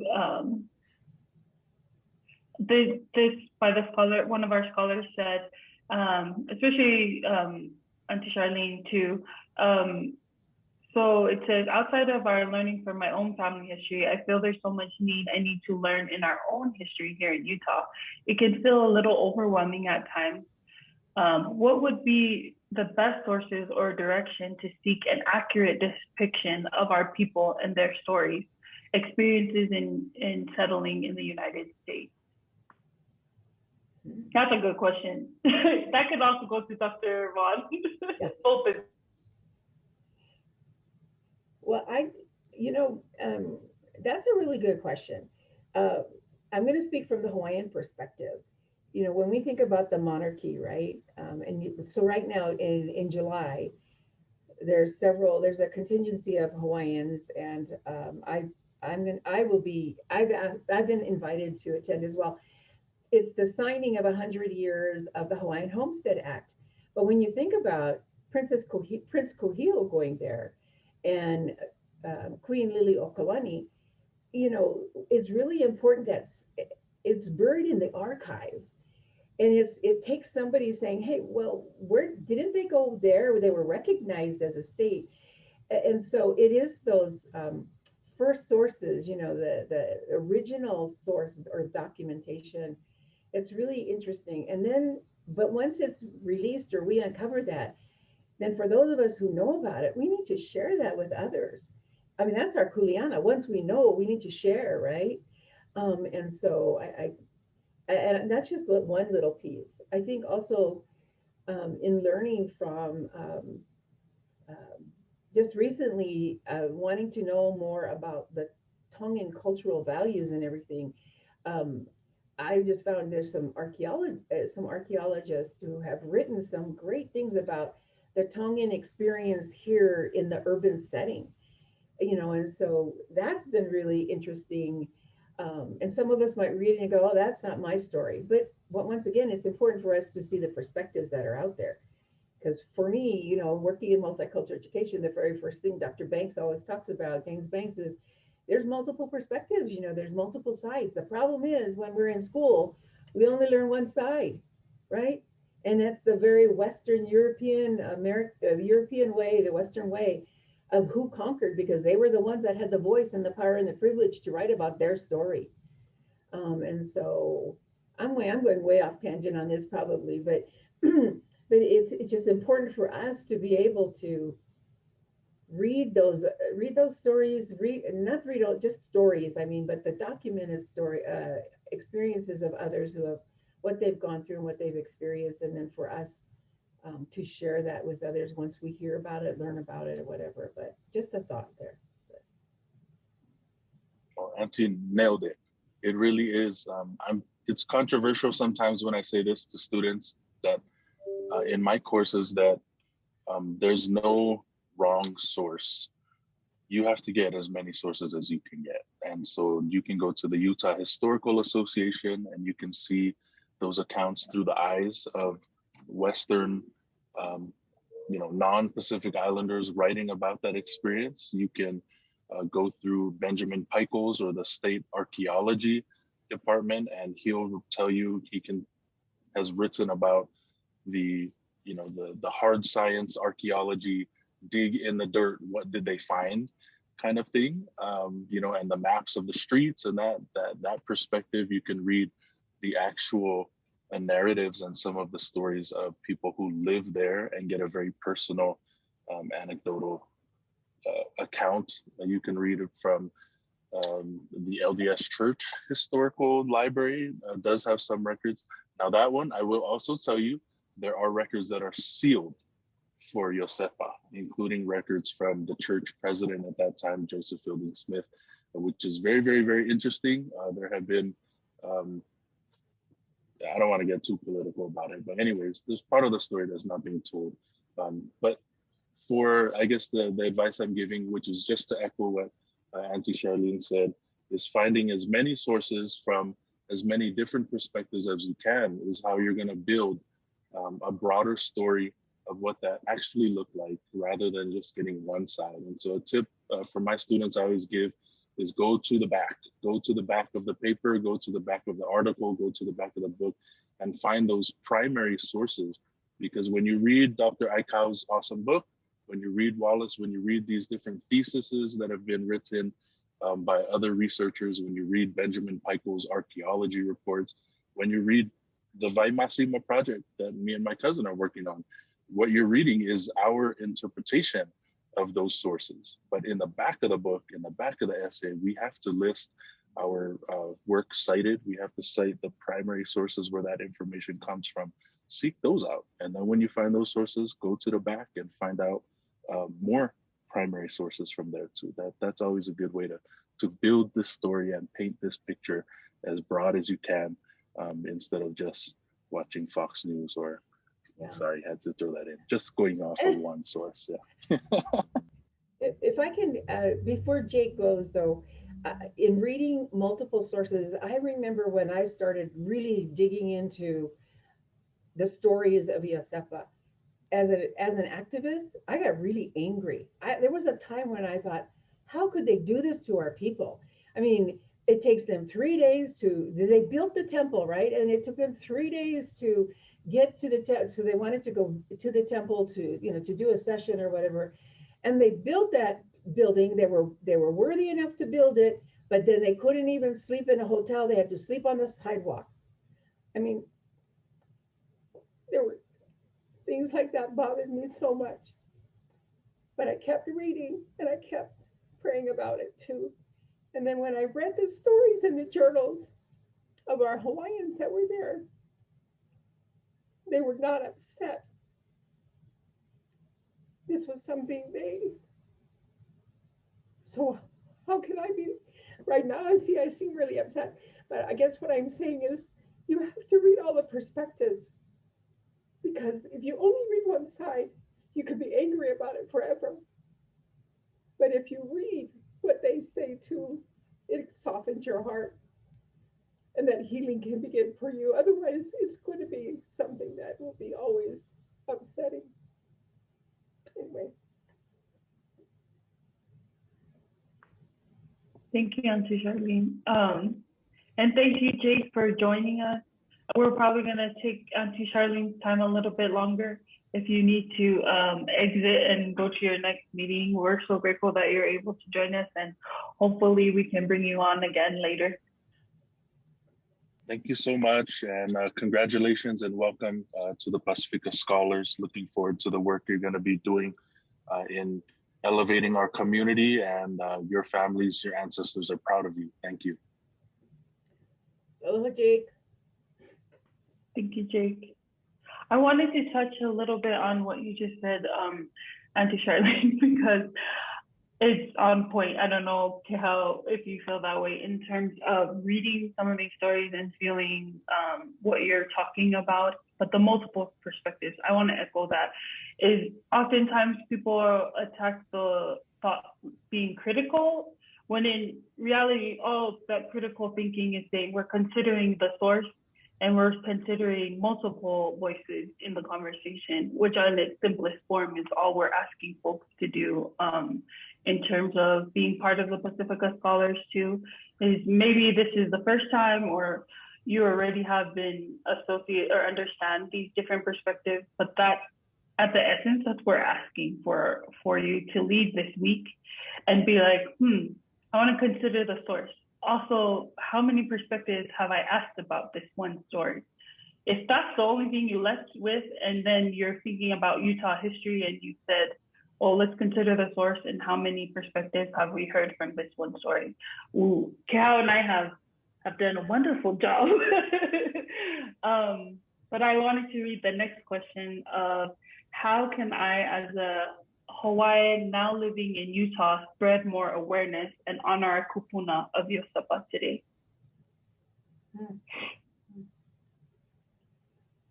this by the scholar, one of our scholars said, especially Auntie Charlene too. So it says, outside of our learning from my own family history, I feel there's so much I need to learn in our own history here in Utah. It can feel a little overwhelming at times. What would be the best sources or direction to seek an accurate depiction of our people and their stories, experiences in settling in the United States? That's a good question. That could also go to Dr. Vaughn. Yeah. Open. Well, that's a really good question. I'm going to speak from the Hawaiian perspective. When we think about the monarchy, right? So right now in July, there's a contingency of Hawaiians, and I've been invited to attend as well. It's the signing of 100 years of the Hawaiian Homestead Act. But when you think about Prince Kohio going there, and Queen Liliuokalani, it's really important that it's buried in the archives. And it takes somebody saying, hey, well, didn't they go there? They were recognized as a state. And so it is those first sources, the original source or documentation. It's really interesting. And then, but once it's released or we uncover that, then for those of us who know about it, we need to share that with others. I mean, that's our kuleana. Once we know, we need to share, right? And so and that's just one little piece. I think also in learning from just recently wanting to know more about the Tongan cultural values and everything, I just found there's some archaeologists who have written some great things about the Tongan experience here in the urban setting, and so that's been really interesting. And some of us might read it and go, oh, that's not my story. But once again, it's important for us to see the perspectives that are out there. Because for me, working in multicultural education, the very first thing Dr. Banks always talks about, James Banks, is there's multiple perspectives, there's multiple sides. The problem is when we're in school, we only learn one side, right? And that's the very Western European way, the Western way of who conquered, because they were the ones that had the voice and the power and the privilege to write about their story. And so I'm going way off tangent on this probably, but but it's just important for us to be able to read those stories, not read just stories, but the documented story experiences of others who have what they've gone through and what they've experienced, and then for us to share that with others once we hear about it, learn about it, or whatever. But just a thought there. Well, Auntie nailed it. It really is. It's controversial sometimes when I say this to students that in my courses that there's no wrong source. You have to get as many sources as you can get. And so you can go to the Utah Historical Association and you can see those accounts through the eyes of Western, non-Pacific Islanders writing about that experience. You can go through Benjamin Pikel's or the state archaeology department, and he'll tell you has written about the hard science archaeology, dig in the dirt, what did they find kind of thing, and the maps of the streets, and that perspective. You can read the actual narratives and some of the stories of people who live there and get a very personal anecdotal account. You can read it from the LDS Church Historical Library, does have some records. Now that one, I will also tell you, there are records that are sealed for Iosepa, including records from the church president at that time, Joseph Fielding Smith, which is very, very, very interesting. There have been, I don't want to get too political about it, but anyways, there's part of the story that's not being told. But for, I guess, the advice I'm giving, which is just to echo what Auntie Charlene said, is finding as many sources from as many different perspectives as you can is how you're going to build a broader story of what that actually looked like, rather than just getting one side. And so a tip for my students I always give is go to the back of the paper, go to the back of the article, go to the back of the book, and find those primary sources. Because when you read Dr. Aikau's awesome book, when you read Wallace, when you read these different theses that have been written by other researchers, when you read Benjamin Pichel's archaeology reports, when you read the Vaimasima project that me and my cousin are working on, what you're reading is our interpretation of those sources. But in the back of the book, in the back of the essay, we have to list our work cited. We have to cite the primary sources where that information comes from. Seek those out. And then when you find those sources, go to the back and find out more primary sources from there too. That's always a good way to build this story and paint this picture as broad as you can, instead of just watching Fox News or, sorry, I had to throw that in, just going off of one source. Yeah. If I can, before Jake goes though, in reading multiple sources, I remember when I started really digging into the stories of Iosepa. As an activist, I got really angry. There was a time when I thought, how could they do this to our people? I mean, it takes them 3 days they built the temple, right? And it took them 3 days to get to the temple. So they wanted to go to the temple to do a session or whatever. And they built that building. They were worthy enough to build it, but then they couldn't even sleep in a hotel. They had to sleep on the sidewalk. I mean, there were things like that bothered me so much. But I kept reading and I kept praying about it too. And then when I read the stories in the journals of our Hawaiians that were there, they were not upset. This was something so how can I be, right now I seem really upset, but I guess what I'm saying is you have to read all the perspectives, because if you only read one side, you could be angry about it forever. But if you read what they say too, it softens your heart, and that healing can begin for you. Otherwise, it's going to be something that will be always upsetting. Anyway. Thank you, Auntie Charlene. And thank you, Jake, for joining us. We're probably going to take Auntie Charlene's time a little bit longer if you need to exit and go to your next meeting. We're so grateful that you're able to join us, and hopefully we can bring you on again later. Thank you so much, and congratulations and welcome to the Pasifika Scholars. Looking forward to the work you're going to be doing in elevating our community, and your families, your ancestors are proud of you. Thank you. Aloha, Jake. Thank you, Jake. I wanted to touch a little bit on what you just said, Auntie Charlene, because it's on point. I don't know if you feel that way in terms of reading some of these stories and feeling what you're talking about, but the multiple perspectives. I want to echo that. Is oftentimes people attack the thought being critical, when in reality, all that critical thinking is saying we're considering the source and we're considering multiple voices in the conversation, which in its simplest form is all we're asking folks to do. In terms of being part of the Pasifika Scholars too, is maybe this is the first time or you already have been associated or understand these different perspectives, but that at the essence, that's what we're asking for you to lead this week and be like, I want to consider the source. Also, how many perspectives have I asked about this one story? If that's the only thing you left with, and then you're thinking about Utah history and you said, well, let's consider the source and how many perspectives have we heard from this one story. Ooh, Kao and I have done a wonderful job. But I wanted to read the next question of how can I, as a Hawaiian now living in Utah, spread more awareness and honor our kupuna of Iosepa today?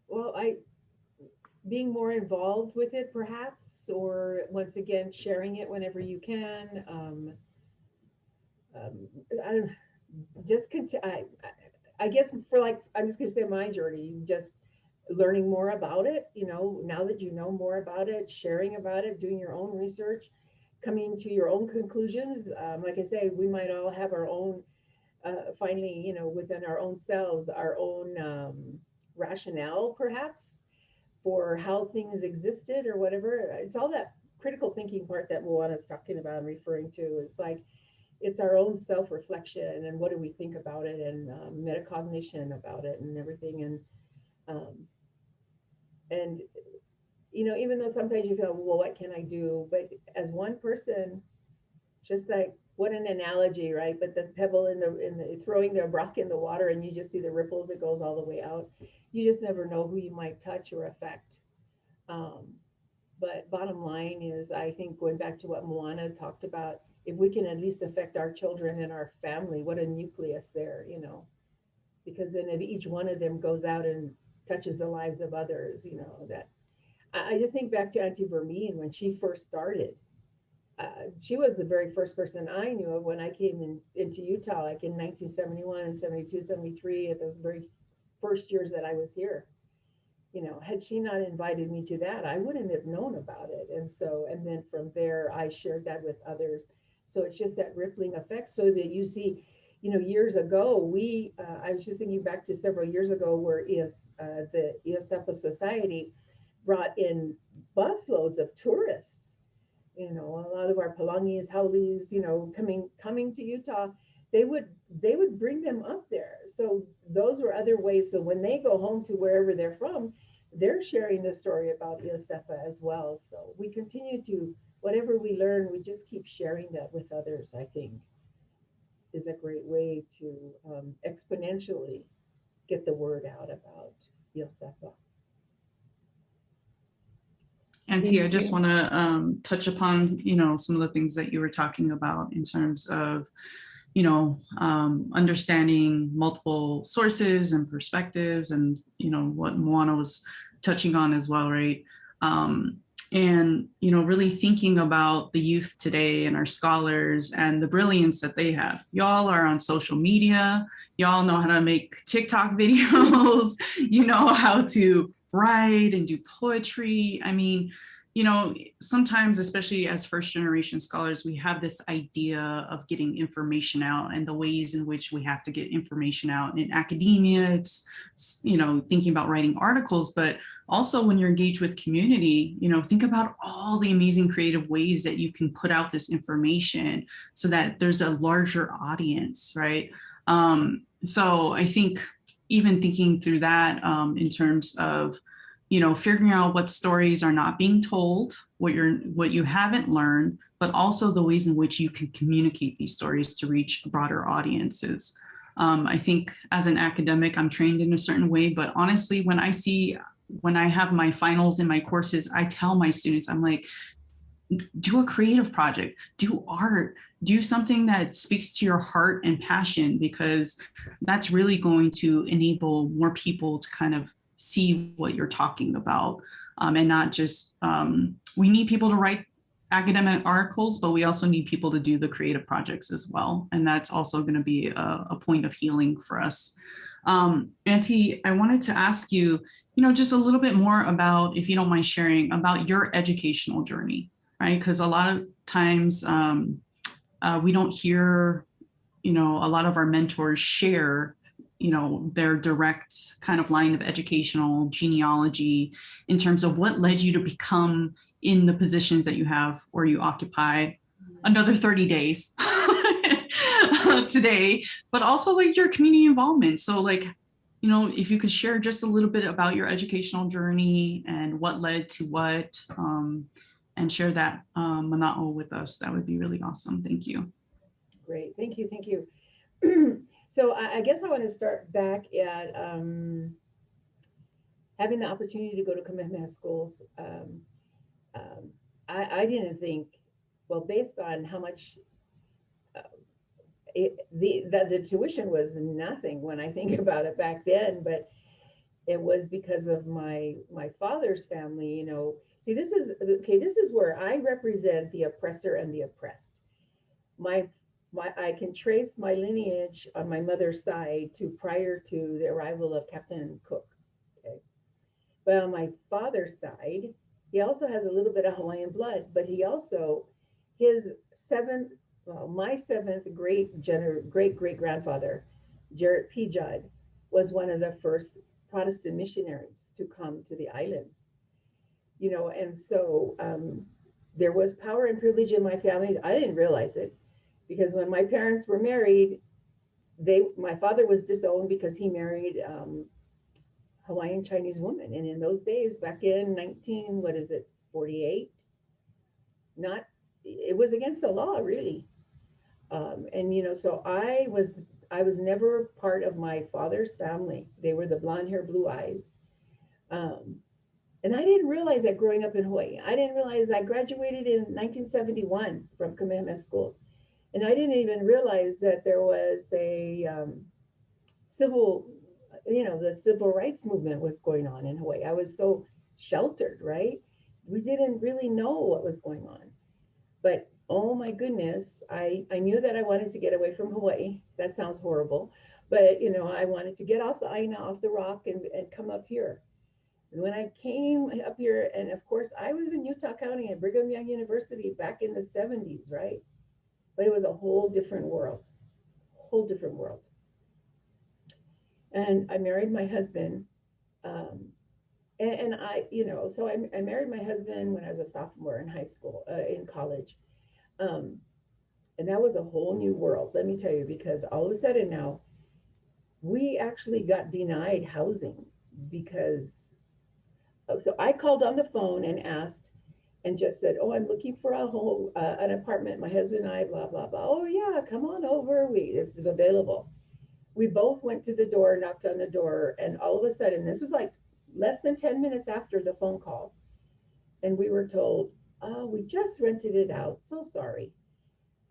Well, being more involved with it perhaps, or once again, sharing it whenever you can. I guess I'm just gonna say my journey, just learning more about it, now that you know more about it, sharing about it, doing your own research, coming to your own conclusions. Like I say, we might all have our own, finally, you know, within our own selves, our own rationale, perhaps, for how things existed or whatever. It's all that critical thinking part that Moana's talking about and referring to. It's like, it's our own self-reflection and what do we think about it, and metacognition about it and everything. And you know, even though sometimes you feel, well, what can I do? But as one person, just like, what an analogy, right? But the pebble in the throwing the rock in the water, and you just see the ripples, it goes all the way out. You just never know who you might touch or affect. But bottom line is, I think, going back to what Moana talked about, if we can at least affect our children and our family, what a nucleus there, you know, because then if each one of them goes out and touches the lives of others, you know, that I just think back to Auntie Vermeen when she first started. She was the very first person I knew of when I came into Utah, like in 1971, 72, 73, at those very first years that I was here. You know, had she not invited me to that, I wouldn't have known about it. And so, and then from there, I shared that with others. So it's just that rippling effect, so that you see, you know, years ago, I was just thinking back to several years ago where the Iosepa Society brought in busloads of tourists. You know, a lot of our Palangis, Haulis, you know, coming to Utah, they would bring them up there. So those were other ways. So when they go home to wherever they're from, they're sharing the story about Iosepa as well. So we continue to, whatever we learn, we just keep sharing that with others, I think, is a great way to exponentially get the word out about Iosepa. Auntie, I just want to touch upon, you know, some of the things that you were talking about in terms of, you know, understanding multiple sources and perspectives, and, you know, what Moana was touching on as well, right? And, you know, really thinking about the youth today and our scholars and the brilliance that they have. Y'all are on social media. Y'all know how to make TikTok videos. You know how to write and do poetry. I mean, you know, sometimes, especially as first generation scholars, we have this idea of getting information out and the ways in which we have to get information out. In academia, it's, you know, thinking about writing articles, but also when you're engaged with community, you know, think about all the amazing creative ways that you can put out this information so that there's a larger audience, right? So I think even thinking through that in terms of, you know, figuring out what stories are not being told, what you haven't learned, but also the ways in which you can communicate these stories to reach broader audiences. I think as an academic, I'm trained in a certain way, but honestly, when I have my finals in my courses, I tell my students, I'm like, do a creative project, do art, do something that speaks to your heart and passion, because that's really going to enable more people to kind of see what you're talking about, and not just, we need people to write academic articles, but we also need people to do the creative projects as well. And that's also going to be a point of healing for us. Auntie, I wanted to ask you, you know, just a little bit more about, if you don't mind sharing, about your educational journey, right? Because a lot of times we don't hear, you know, a lot of our mentors share, you know, their direct kind of line of educational genealogy in terms of what led you to become in the positions that you have or you occupy. Another 30 days today, but also like your community involvement. So like, you know, if you could share just a little bit about your educational journey and what led to what, and share that mana'o with us, that would be really awesome. Thank you. Great, thank you, thank you. So I guess I want to start back at having the opportunity to go to Kamehameha schools. I didn't think, well, based on how much the tuition was nothing when I think about it back then, but it was because of my father's family, you know. See, this is where I represent the oppressor and the oppressed. I can trace my lineage on my mother's side to prior to the arrival of Captain Cook. Okay, but on my father's side, he also has a little bit of Hawaiian blood, but he also his my seventh great great grandfather, Jarrett P. Judd, was one of the first Protestant missionaries to come to the islands. And so there was power and privilege in my family. I didn't realize it because when my parents were married, my father was disowned because he married Hawaiian Chinese woman. And in those days, back in 48, not, it was against the law, really. So I was never part of my father's family. They were the blonde hair, blue eyes. And I didn't realize that growing up in Hawaii. I didn't realize I graduated in 1971 from Kamehameha schools. And I didn't even realize that there was a the civil rights movement was going on in Hawaii. I was so sheltered, right? We didn't really know what was going on. But oh my goodness, I knew that I wanted to get away from Hawaii. That sounds horrible. But I wanted to get off the Aina, off the rock, and come up here. And when I came up here, and of course I was in Utah County at Brigham Young University back in the 70s, right? But it was a whole different world, whole different world. And I married my husband. And I married my husband when I was a sophomore in high school, in college. And that was a whole new world, let me tell you, because all of a sudden now we actually got denied housing because, so I called on the phone and asked and just said, oh, I'm looking for a home, an apartment, my husband and I, blah, blah, blah. Oh yeah, come on over, it's available. We both went to the door, knocked on the door, and all of a sudden, this was like less than 10 minutes after the phone call, and we were told, oh, we just rented it out, so sorry.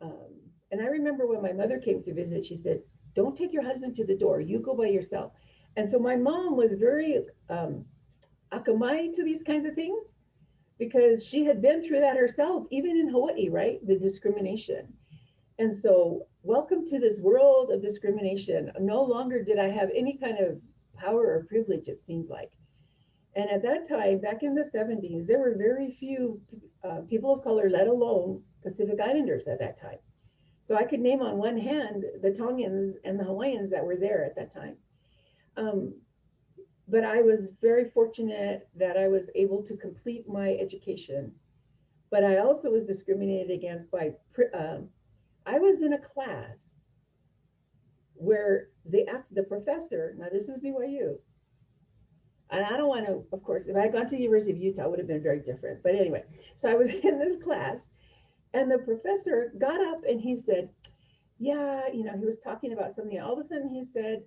And I remember when my mother came to visit, she said, don't take your husband to the door, you go by yourself. And so my mom was very akamai to these kinds of things because she had been through that herself, even in Hawaii, right? The discrimination. And so welcome to this world of discrimination. No longer did I have any kind of power or privilege, it seemed like. And at that time, back in the 70s, there were very few people of color, let alone Pacific Islanders at that time. So I could name on one hand the Tongans and the Hawaiians that were there at that time. But I was very fortunate that I was able to complete my education. But I also was discriminated against by, I was in a class where the professor, now this is BYU, and I don't want to, of course, if I had gone to the University of Utah, it would have been very different. But anyway, so I was in this class and the professor got up and he said, yeah, he was talking about something. And all of a sudden he said,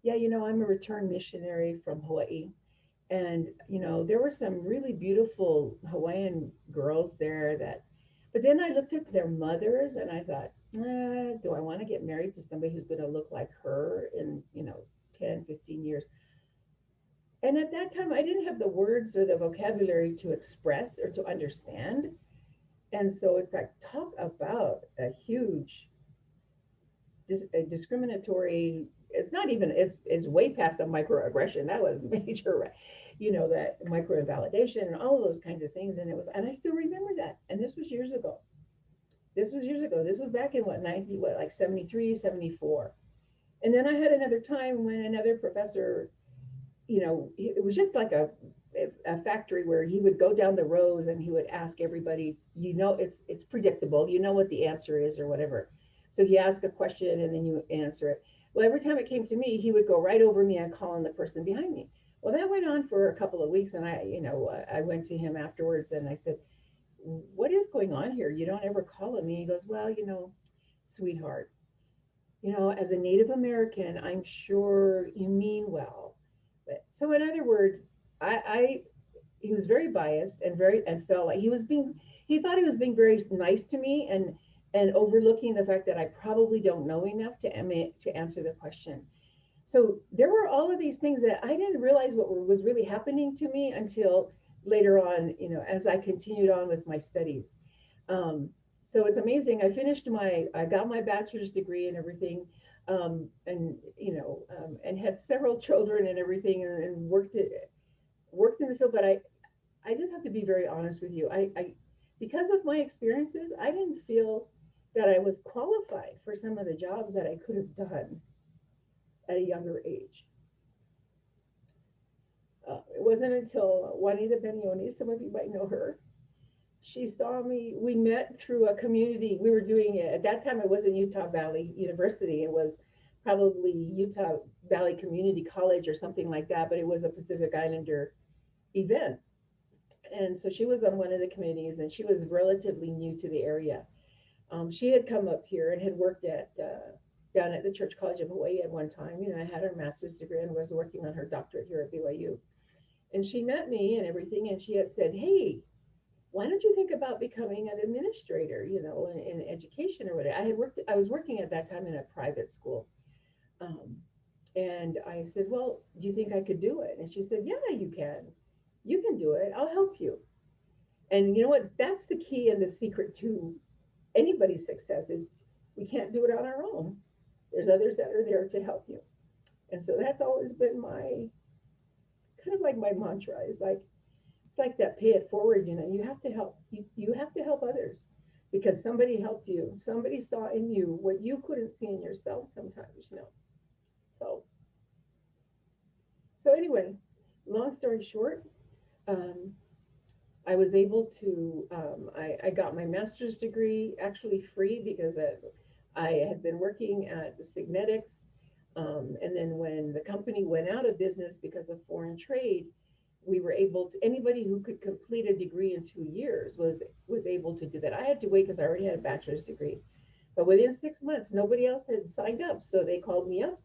yeah, I'm a returned missionary from Hawaii. And, there were some really beautiful Hawaiian girls there but then I looked at their mothers and I thought, do I want to get married to somebody who's going to look like her in, 10, 15 years? And at that time, I didn't have the words or the vocabulary to express or to understand. And so it's like, talk about a huge discriminatory, it's not even, it's way past a microaggression. That was major, that microinvalidation and all of those kinds of things. And I still remember that. And this was years ago. This was back in like 73, 74. And then I had another time when another professor, it was just like a factory where he would go down the rows and he would ask everybody, it's predictable, what the answer is or whatever. So he asked a question and then you answer it. Well, every time it came to me, he would go right over me and call on the person behind me. Well, that went on for a couple of weeks. And I went to him afterwards and I said, what is going on here? You don't ever call on me. He goes, well, sweetheart, as a Native American, I'm sure you mean well. But so in other words, he was very biased and felt like he thought he was being very nice to me and overlooking the fact that I probably don't know enough to answer the question. So there were all of these things that I didn't realize what was really happening to me until later on, as I continued on with my studies. So it's amazing. I got my bachelor's degree and everything, and had several children and everything, and worked in the field. But I just have to be very honest with you. because of my experiences, I didn't feel that I was qualified for some of the jobs that I could have done at a younger age. It wasn't until Juanita Benioni, some of you might know her, she saw me, we met through a community, we were doing it, at that time it wasn't Utah Valley University, it was probably Utah Valley Community College or something like that, but it was a Pacific Islander event. And so she was on one of the committees and she was relatively new to the area. She had come up here and had worked at down at the Church College of Hawaii at one time. You know, I had her master's degree and was working on her doctorate here at BYU. And she met me and everything, and she had said, "Hey, why don't you think about becoming an administrator, you know, in education or whatever?" I was working at that time in a private school. And I said, "Well, do you think I could do it?" And she said, "Yeah, you can. You can do it. I'll help you." And you know what? That's the key and the secret to anybody's success is we can't do it on our own. There's others that are there to help you. And so that's always been my kind of like my mantra is like, it's like that pay it forward, you know, you have to help, you have to help others because somebody helped you. Somebody saw in you what you couldn't see in yourself sometimes, you know. So anyway, long story short, I was able to, I got my master's degree actually free because I had been working at the Signetics. And then when the company went out of business because of foreign trade, we were able to, anybody who could complete a degree in 2 years was able to do that. I had to wait because I already had a bachelor's degree. But within 6 months, nobody else had signed up. So they called me up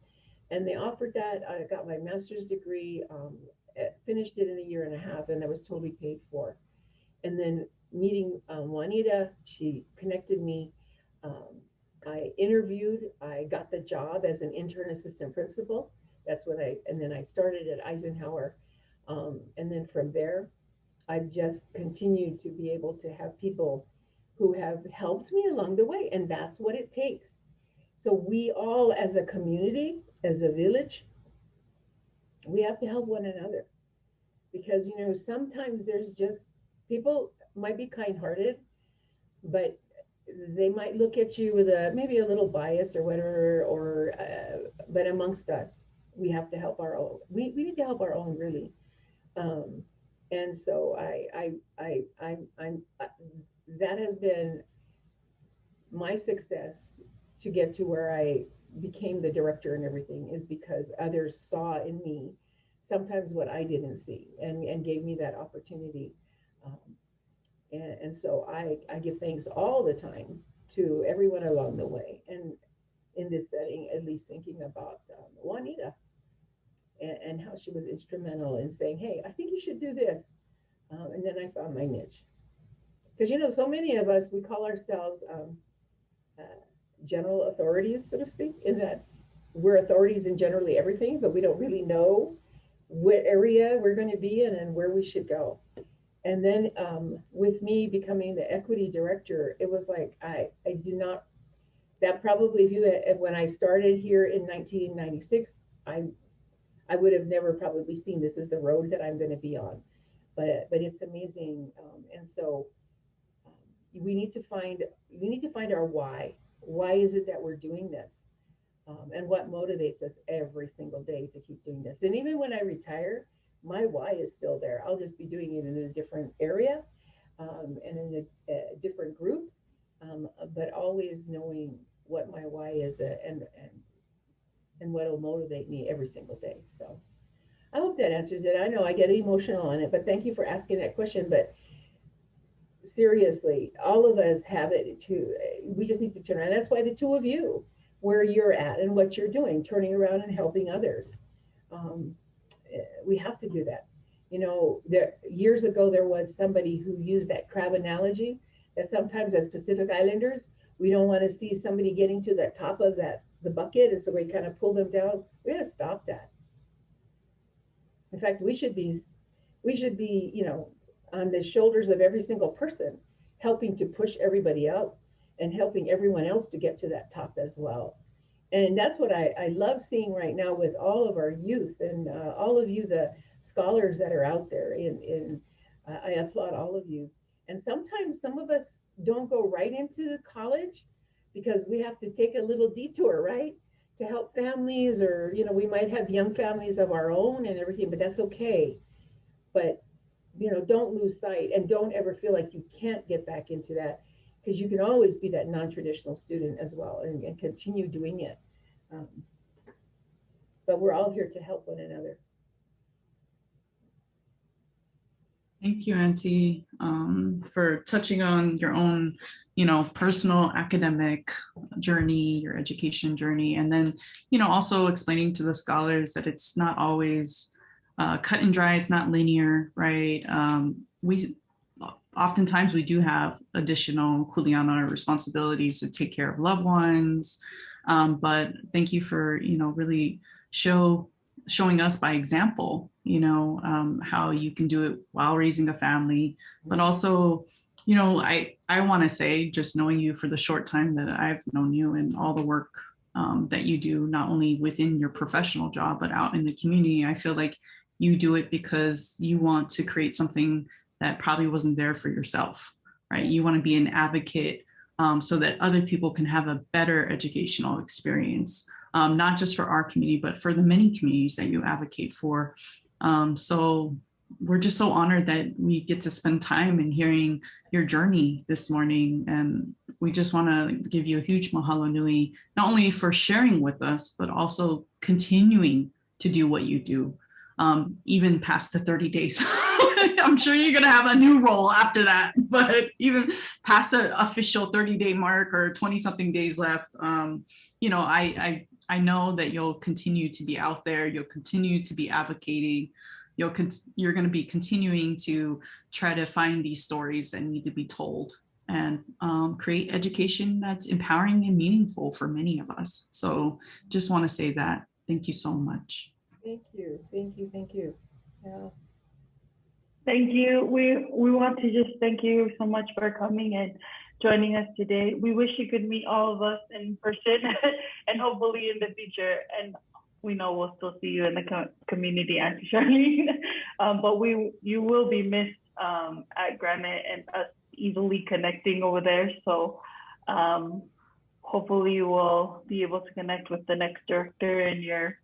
and they offered that. I got my master's degree, finished it in a year and a half, and that was totally paid for. And then meeting Juanita, she connected me. I interviewed, I got the job as an intern assistant principal. That's when and then I started at Eisenhower. And then from there, I've just continued to be able to have people who have helped me along the way. And that's what it takes. So we all as a community, as a village, we have to help one another. Because, you know, sometimes there's just, people might be kind-hearted, but they might look at you with maybe a little bias or whatever, or but amongst us, we have to help our own. We need to help our own really, and so I'm that has been my success to get to where I became the director and everything is because others saw in me sometimes what I didn't see and gave me that opportunity. And so I give thanks all the time to everyone along the way. And in this setting, at least thinking about Juanita and how she was instrumental in saying, "Hey, I think you should do this." And then I found my niche. Because, you know, so many of us, we call ourselves general authorities, so to speak, in that we're authorities in generally everything, but we don't really know what area we're going to be in and where we should go. And then with me becoming the equity director, it was like I did not, that probably when I started here in 1996, I would have never probably seen this as the road that I'm going to be on. But it's amazing. And so we need to find our why. Why is it that we're doing this? And what motivates us every single day to keep doing this? And even when I retire, my why is still there. I'll just be doing it in a different area and in a different group, but always knowing what my why is and what will motivate me every single day. So I hope that answers it. I know I get emotional on it, but thank you for asking that question. But seriously, all of us have it too. We just need to turn around. That's why the two of you, where you're at and what you're doing, turning around and helping others. We have to do that. You know, years ago, there was somebody who used that crab analogy that sometimes as Pacific Islanders, we don't want to see somebody getting to the top of the bucket. And so we kind of pull them down. We got to stop that. In fact, we should be, you know, on the shoulders of every single person, helping to push everybody out and helping everyone else to get to that top as well. And that's what I love seeing right now with all of our youth and all of you, the scholars that are out there. I applaud all of you. And And sometimes some of us don't go right into college because we have to take a little detour, right? To help families, or, you know, we might have young families of our own and everything, but that's okay. But, you know, don't lose sight and don't ever feel like you can't get back into that, because you can always be that non-traditional student as well, and continue doing it. Um, but we're all here to help one another. Thank you, Auntie, for touching on your own, you know, personal academic journey, your education journey, and then, you know, also explaining to the scholars that it's not always cut and dry, it's not linear, right? We oftentimes we do have additional kuleana responsibilities to take care of loved ones, but thank you for, you know, really showing us by example, you know, how you can do it while raising a family, but also, you know, I want to say, just knowing you for the short time that I've known you and all the work that you do, not only within your professional job, but out in the community, I feel like you do it because you want to create something that probably wasn't there for yourself, right? You want to be an advocate so that other people can have a better educational experience. Not just for our community, but for the many communities that you advocate for. So we're just so honored that we get to spend time in hearing your journey this morning. And we just want to give you a huge mahalo nui, not only for sharing with us, but also continuing to do what you do, even past the 30 days. I'm sure you're going to have a new role after that, but even past the official 30-day mark or 20-something days left, you know, I know that you'll continue to be out there. You'll continue to be advocating. You're going to be continuing to try to find these stories that need to be told and create education that's empowering and meaningful for many of us. So just want to say that. Thank you so much. Thank you. Thank you. Thank you. Yeah. Thank you. We want to just thank you so much for coming and joining us today. We wish you could meet all of us in person and hopefully in the future. And we know we'll still see you in the community, Auntie Charlene. But you will be missed at Granite and us easily connecting over there. So hopefully you will be able to connect with the next director in your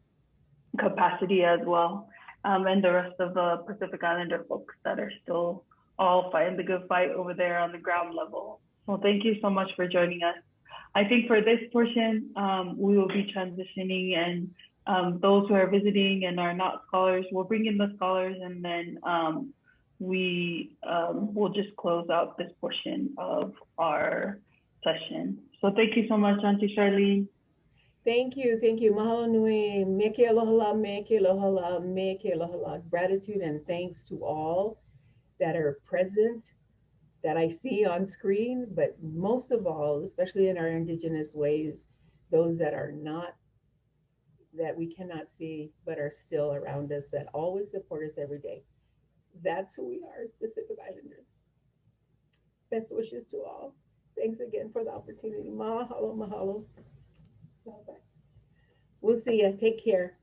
capacity as well. And the rest of the Pacific Islander folks that are still all fighting the good fight over there on the ground level. Well, thank you so much for joining us. I think for this portion, we will be transitioning, and those who are visiting and are not scholars, we'll bring in the scholars, and then we will just close out this portion of our session. So thank you so much, Auntie Charlene. Thank you. Thank you. Mahalo nui. Meke aloha, meke aloha, meke aloha. Gratitude and thanks to all that are present, that I see on screen, but most of all, especially in our Indigenous ways, those that are not, that we cannot see, but are still around us, that always support us every day. That's who we are as Pacific Islanders. Best wishes to all. Thanks again for the opportunity. Mahalo, mahalo. Bye-bye. We'll see you. Take care.